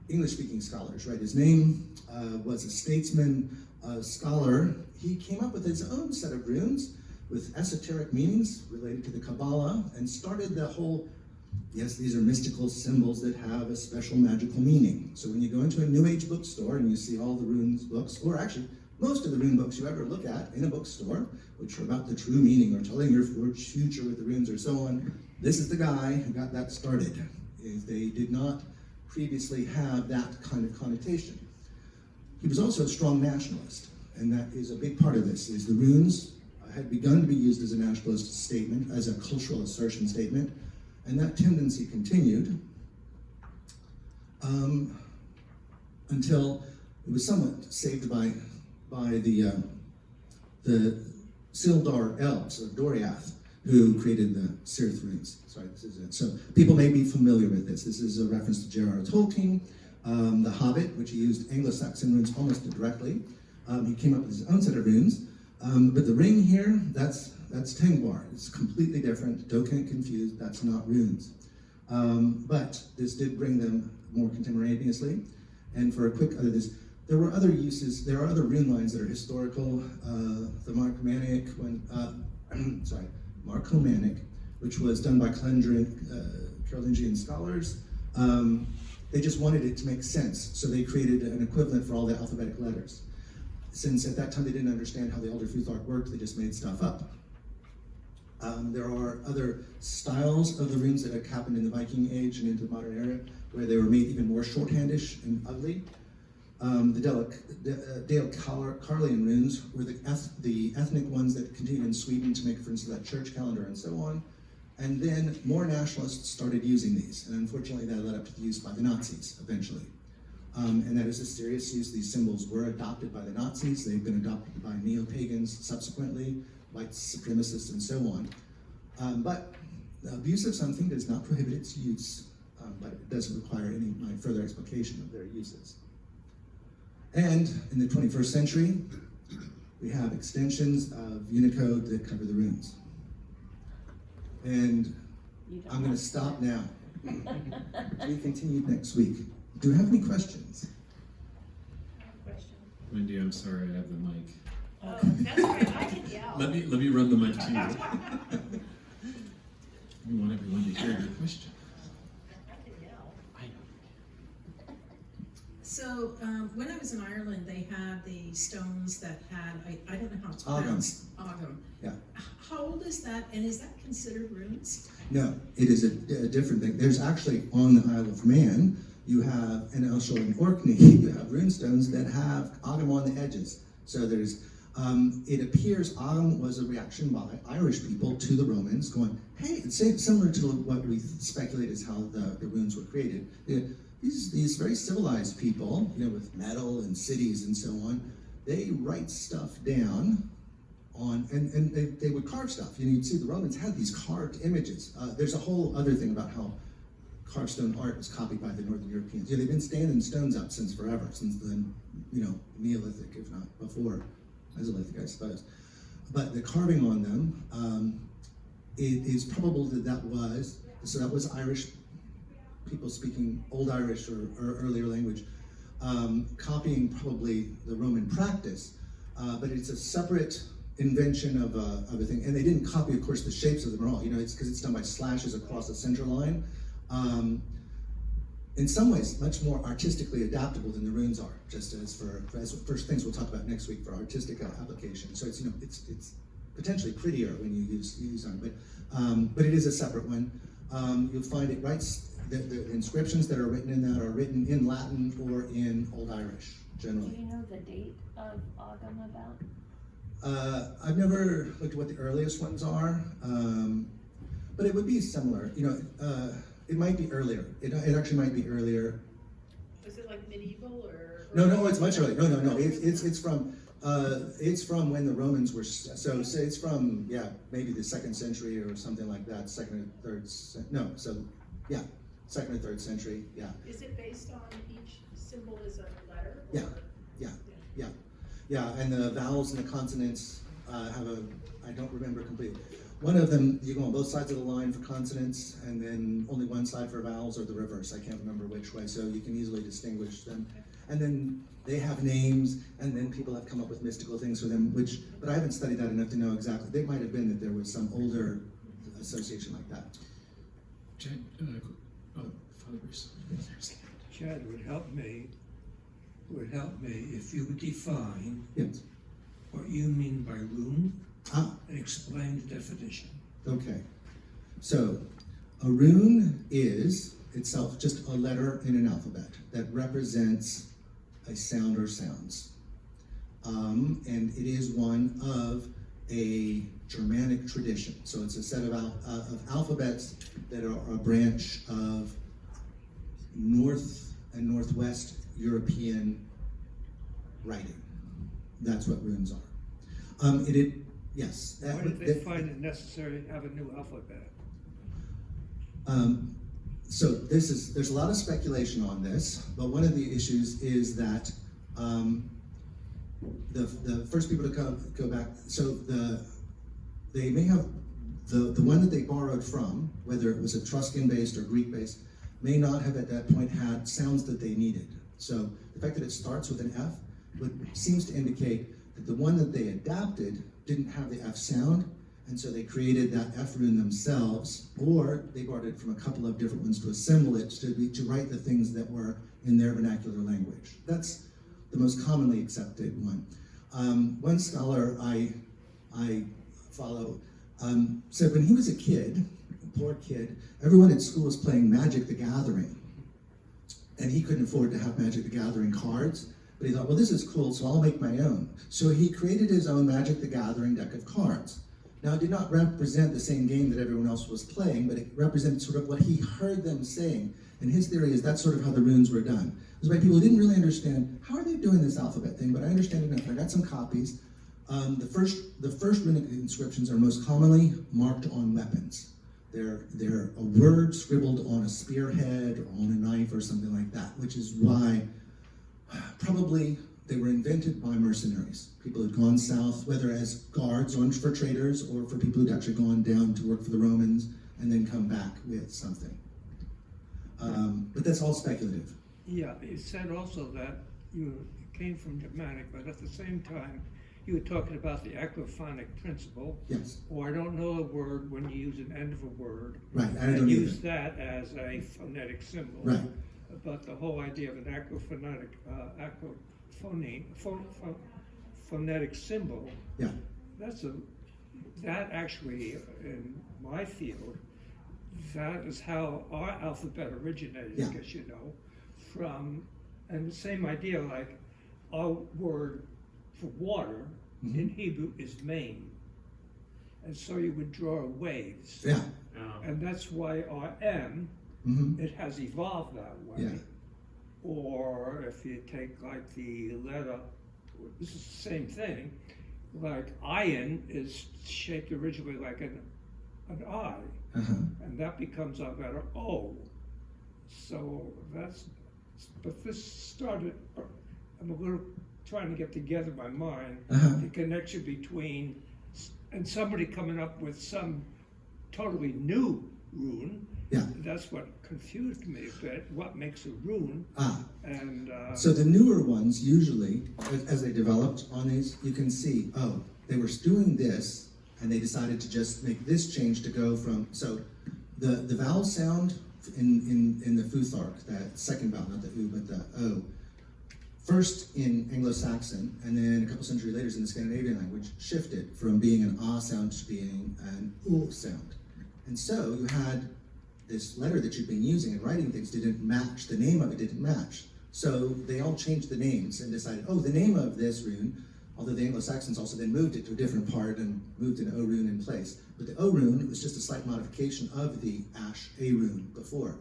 English-speaking scholars write his name, was a statesman, a scholar. He came up with his own set of runes with esoteric meanings related to the Kabbalah, and started the whole, yes, these are mystical symbols that have a special magical meaning. So when you go into a New Age bookstore and you see all the runes books, or actually most of the rune books you ever look at in a bookstore, which are about the true meaning or telling your future with the runes or so on, this is the guy who got that started. They did not previously have that kind of connotation. He was also a strong nationalist, and that is a big part of this, is the runes had begun to be used as a nationalist statement, as a cultural assertion statement, and that tendency continued until it was somewhat saved by the Sildar elves of Doriath, who created the Cirith runes. Sorry, this is it. So people may be familiar with this. This is a reference to J.R.R. Tolkien, the Hobbit, which he used Anglo-Saxon runes almost directly. He came up with his own set of runes. But the ring here, that's Tengwar. It's completely different. Don't get confused. That's not runes. But this did bring them more contemporaneously. And for a quick other this, there were other uses. There are other rune lines that are historical. The Marcomannic one, Marcomannic, which was done by Carolingian scholars. They just wanted it to make sense, so they created an equivalent for all the alphabetic letters. Since at that time they didn't understand how the Elder Futhark worked, they just made stuff up. There are other styles of the runes that have happened in the Viking Age and into the modern era, where they were made even more shorthandish and ugly. The Dale-Carlian runes were the ethnic ones that continued in Sweden to make, for instance, that church calendar and so on. And then more nationalists started using these, and unfortunately that led up to the use by the Nazis eventually. and that is a serious use. These symbols were adopted by the Nazis. They've been adopted by neo-pagans subsequently, white supremacists, and so on. But the abuse of something does not prohibit its use, but it doesn't require any further explication of their uses. And in the 21st century, we have extensions of Unicode that cover the runes. And I'm going to stop now. To be continued next week. Do you have any questions? Wendy, I'm sorry, I have the mic. Oh, that's right, I can yell. Let me run the mic to you. We want everyone to hear your question. I can yell. I know. So, when I was in Ireland, they had the stones that had, I don't know how it's Ogam. pronounced. Ogam. Yeah. How old is that, and is that considered runes? No, it is a different thing. There's actually, on the Isle of Man, you have, and also in Orkney, you have runestones that have Ogam on the edges. So there's, it appears Ogam was a reaction by Irish people to the Romans going, hey, it's similar to what we speculate is how the runes were created. These very civilized people, with metal and cities and so on, they write stuff down on, and they would carve stuff. You'd see the Romans had these carved images. There's a whole other thing about how carved stone art was copied by the Northern Europeans. They've been standing stones up since forever, since the Neolithic, if not before Mesolithic, I suppose. But the carving on them, it is probable that was Irish people speaking Old Irish or earlier language, copying probably the Roman practice, but it's a separate invention of a thing. And they didn't copy, of course, the shapes of them at all. It's because it's done by slashes across the center line. In some ways, much more artistically adaptable than the runes are, just as first things we'll talk about next week for artistic application. So it's potentially prettier when you use them, but it is a separate one. You'll find it writes the inscriptions that are written in that are written in Latin or in Old Irish generally. Do you know the date of Ogam about? I've never looked at what the earliest ones are, but it would be similar. It might be earlier. It actually might be earlier. Was it like medieval or? No, it's much earlier. No. It's from when the Romans were. So say it's from maybe the 2nd century or something like that. 2nd or 3rd. No, so 2nd or 3rd century. Yeah. Is it based on each symbol is a letter? Yeah. Yeah, and the vowels and the consonants have I don't remember completely. One of them, you go on both sides of the line for consonants, and then only one side for vowels, or the reverse. I can't remember which way, so you can easily distinguish them. And then they have names, and then people have come up with mystical things for them, but I haven't studied that enough to know exactly. They might have been that there was some older association like that. Father Bruce. Chad would help me if you would define Yes. what you mean by rune and explain the definition. Okay. So, a rune is itself just a letter in an alphabet that represents a sound or sounds. And it is one of a Germanic tradition. So it's a set of alphabets that are a branch of North and Northwest European writing. That's what runes are. Yes. Why did they find it necessary to have a new alphabet? So there's a lot of speculation on this, but one of the issues is that the first people to go back, so they may have the one that they borrowed from, whether it was Etruscan-based or Greek-based, may not have at that point had sounds that they needed. So the fact that it starts with an F seems to indicate that the one that they adapted didn't have the F sound, and so they created that F rune themselves, or they borrowed it from a couple of different ones to assemble it to write the things that were in their vernacular language. That's the most commonly accepted one. One scholar I follow said when he was a kid, a poor kid, everyone at school was playing Magic the Gathering, and he couldn't afford to have Magic the Gathering cards. But he thought, well, this is cool, so I'll make my own. So he created his own Magic the Gathering deck of cards. Now, it did not represent the same game that everyone else was playing, but it represented sort of what he heard them saying. And his theory is that's sort of how the runes were done. It was by people who didn't really understand, how are they doing this alphabet thing? But I understand enough. I got some copies. The first runic inscriptions are most commonly marked on weapons. They're a word scribbled on a spearhead or on a knife or something like that, which is why probably they were invented by mercenaries. People who'd gone south, whether as guards or for traders or for people who'd actually gone down to work for the Romans and then come back with something. But that's all speculative. Yeah, it said also that you came from Germanic, but at the same time, you were talking about the acrophonic principle. Yes. Or I don't know a word when you use an end of a word. Right, I and don't use either. that as a phonetic symbol. Right. But the whole idea of an phonetic symbol, Yeah. that actually, in my field, that is how our alphabet originated, Yeah. I guess you know, and the same idea, like our word for water in Hebrew is main. And so you would draw waves. Yeah. And that's why our M, it has evolved that way. Yeah. Or if you take like the letter, this is the same thing, like iron is shaped originally like an I, and that becomes our letter O. So but this started, I'm a little trying to get together my mind, the connection between, and somebody coming up with some totally new rune. Yeah. That's what confused me a bit. What makes a rune? And So the newer ones, usually, as they developed on these, you can see, oh, they were doing this, and they decided to just make this change to go from, so the vowel sound in the Futhark, that second vowel, not the U, but the O, first in Anglo-Saxon, and then a couple centuries later in the Scandinavian language, shifted from being an ah sound to being an u sound. And so you had this letter that you'd been using and writing things didn't match, the name of it didn't match. So they all changed the names and decided, oh, the name of this rune, although the Anglo-Saxons also then moved it to a different part and moved an O rune in place. But the O rune was just a slight modification of the Ash A rune before.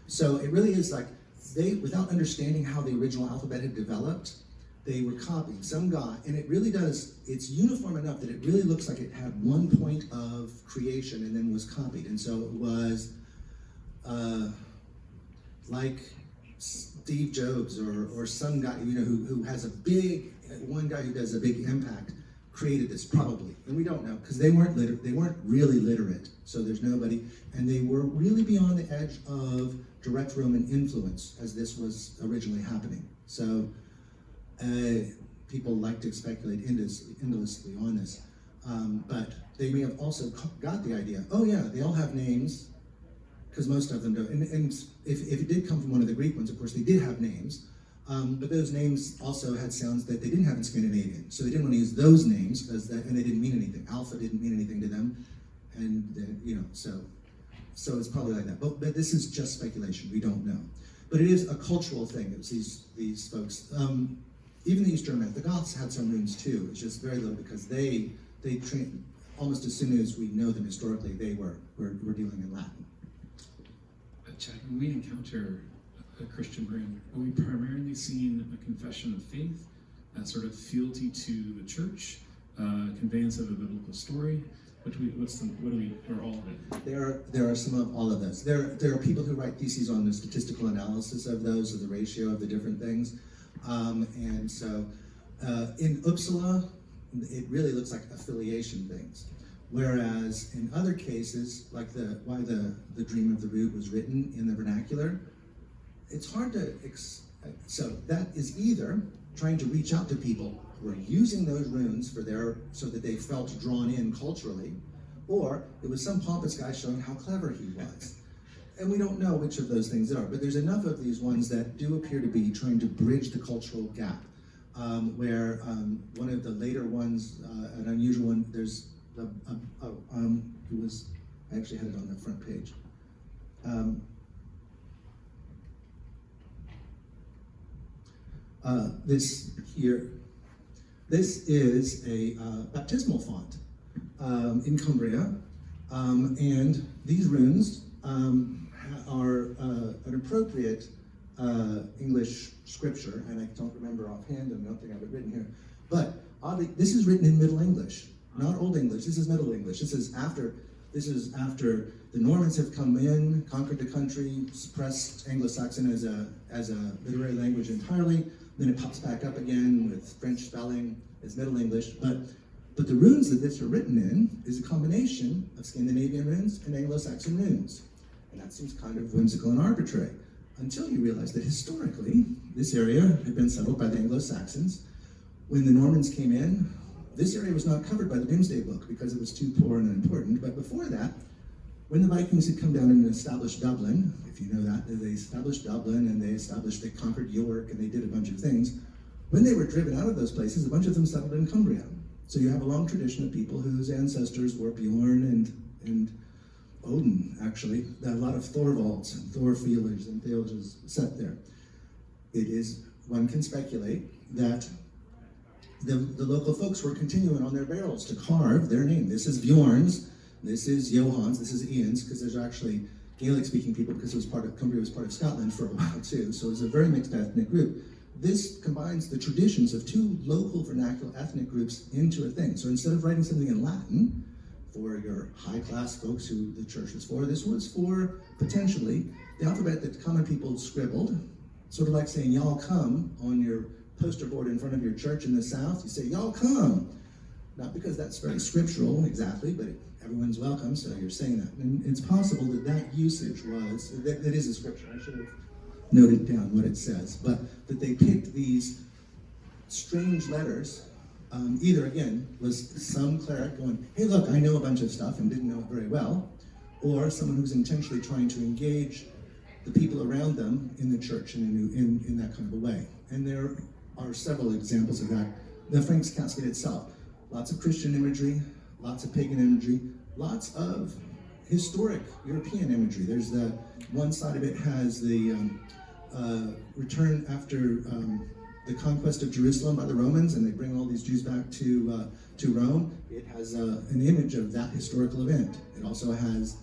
So it really is like, they, without understanding how the original alphabet had developed, they were copying some guy, and it really does, it's uniform enough that it really looks like it had one point of creation and then was copied. And so it was like Steve Jobs or some guy, you know, who has a big, one guy who does a big impact created this probably, and we don't know because they weren't really literate. So there's nobody, and they were really beyond the edge of direct Roman influence as this was originally happening. So people like to speculate endlessly on this, but they may have also got the idea. Oh yeah, they all have names. Because most of them don't. And if it did come from one of the Greek ones, of course, they did have names. But those names also had sounds that they didn't have in Scandinavian. So they didn't want to use those names, and they didn't mean anything. Alpha didn't mean anything to them. And, you know, so it's probably like that. But this is just speculation. We don't know. But it is a cultural thing. It's these folks. Even the East Germans, the Goths had some runes too. It's just very little because they trained, almost as soon as we know them historically, they were dealing in Latin. Chad, when we encounter a Christian rune, are we primarily seeing a confession of faith, a sort of fealty to the church, conveyance of a biblical story? Or all of it? There are some of all of those. There are people who write theses on the statistical analysis of those, of the ratio of the different things. And so in Uppsala, it really looks like affiliation things. Whereas in other cases, like why the Dream of the Rood was written in the vernacular, it's hard to, so that is either trying to reach out to people who are using those runes so that they felt drawn in culturally, or it was some pompous guy showing how clever he was. And we don't know which of those things are, but there's enough of these ones that do appear to be trying to bridge the cultural gap, where one of the later ones, an unusual one, there's it was, I actually had it on the front page. This is a baptismal font. in Cumbria, and these runes are an appropriate English scripture, and I don't remember offhand, and I don't think I have it written here, but oddly, this is written in Middle English, not Old English. This is Middle English. This is after the Normans have come in, conquered the country, suppressed Anglo-Saxon as a literary language entirely. Then it pops back up again with French spelling as Middle English. But the runes that this are written in is a combination of Scandinavian runes and Anglo-Saxon runes. And that seems kind of whimsical and arbitrary, until you realize that historically, this area had been settled by the Anglo-Saxons. When the Normans came in, this area was not covered by the Domesday Book because it was too poor and unimportant. But before that, when the Vikings had come down and established Dublin, if you know that, they established Dublin and they conquered York and they did a bunch of things. When they were driven out of those places, a bunch of them settled in Cumbria. So you have a long tradition of people whose ancestors were Bjorn and Odin, actually. There are a lot of Thorvalds and Thorfeelers and Theoges set there. It is, one can speculate, that the local folks were continuing on their barrels to carve their name. This is Bjorn's, this is Johann's, this is Ian's, because there's actually Gaelic-speaking people, because Cumbria was part of Scotland for a while too, so it was a very mixed ethnic group. This combines the traditions of two local vernacular ethnic groups into a thing. So instead of writing something in Latin for your high-class folks who the church was for, this was for, potentially, the alphabet that common people scribbled, sort of like saying, y'all come on your poster board in front of your church in the South. You say, y'all come. Not because that's very scriptural, exactly, but everyone's welcome, so you're saying that. And it's possible that that usage was, that is a scripture. I should have noted down what it says, but that they picked these strange letters. Either, again, was some cleric going, hey, look, I know a bunch of stuff and didn't know it very well, or someone who's intentionally trying to engage the people around them in the church in that kind of a way. And there are several examples of that. The Frank's casket itself, lots of Christian imagery, lots of pagan imagery, lots of historic European imagery. There's the one side of it has the return after the conquest of Jerusalem by the Romans, and they bring all these Jews back to Rome. It has an image of that historical event. It also has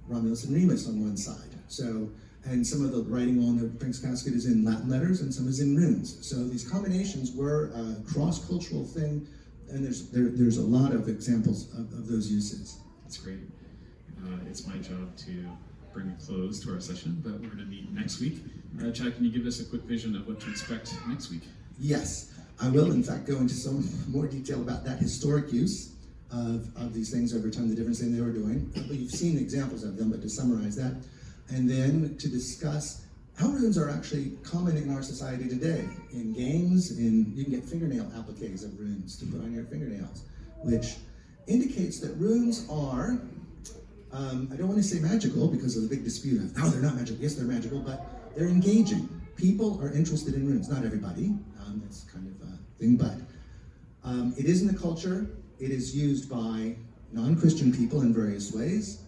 Romulus and Remus on one side. So, and some of the writing on the Frank's casket is in Latin letters, and some is in runes. So these combinations were a cross-cultural thing, and there's a lot of examples of those uses. That's great. It's my job to bring a close to our session, but we're going to meet next week. Chad, can you give us a quick vision of what to expect next week? Yes, I will in fact go into some more detail about that historic use of these things over time, the different things they were doing. But you've seen examples of them, but to summarize that, and then to discuss how runes are actually common in our society today. In games, you can get fingernail appliques of runes to put on your fingernails, which indicates that runes are, I don't want to say magical because of the big dispute of, no, they're not magical. Yes, they're magical, but they're engaging. People are interested in runes. Not everybody, that's kind of a thing, but it is in the culture. It is used by non-Christian people in various ways.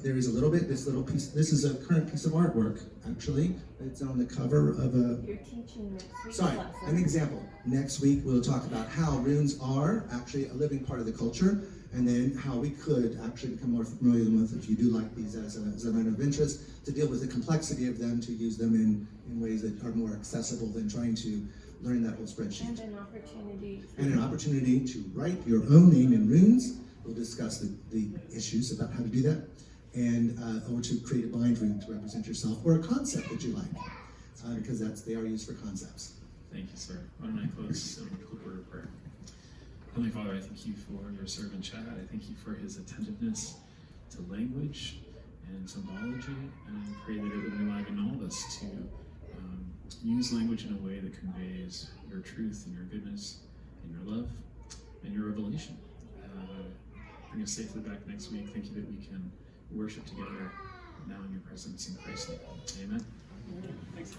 There is a little bit, this little piece, this is a current piece of artwork, actually. It's on the cover of a... You're teaching next week's Sorry, lesson. an example. Next week we'll talk about how runes are actually a living part of the culture, and then how we could actually become more familiar with, if you do like these as a matter of interest, to deal with the complexity of them, to use them in ways that are more accessible than trying to learn that whole spreadsheet. And an opportunity. And an opportunity to write your own name in runes. We'll discuss the issues about how to do that, and or to create a bind rune to represent yourself, or a concept that you like, because they are used for concepts. Thank you, sir. Why don't I close with a quick word of prayer? Heavenly Father, I thank you for your servant Chad. I thank you for his attentiveness to language and symbology, and I pray that it would enliven all of us to use language in a way that conveys your truth and your goodness and your love and your revelation. Bring us safely back next week. Thank you that we can worship together now in your presence in Christ's name. Amen. Yeah. Thanks.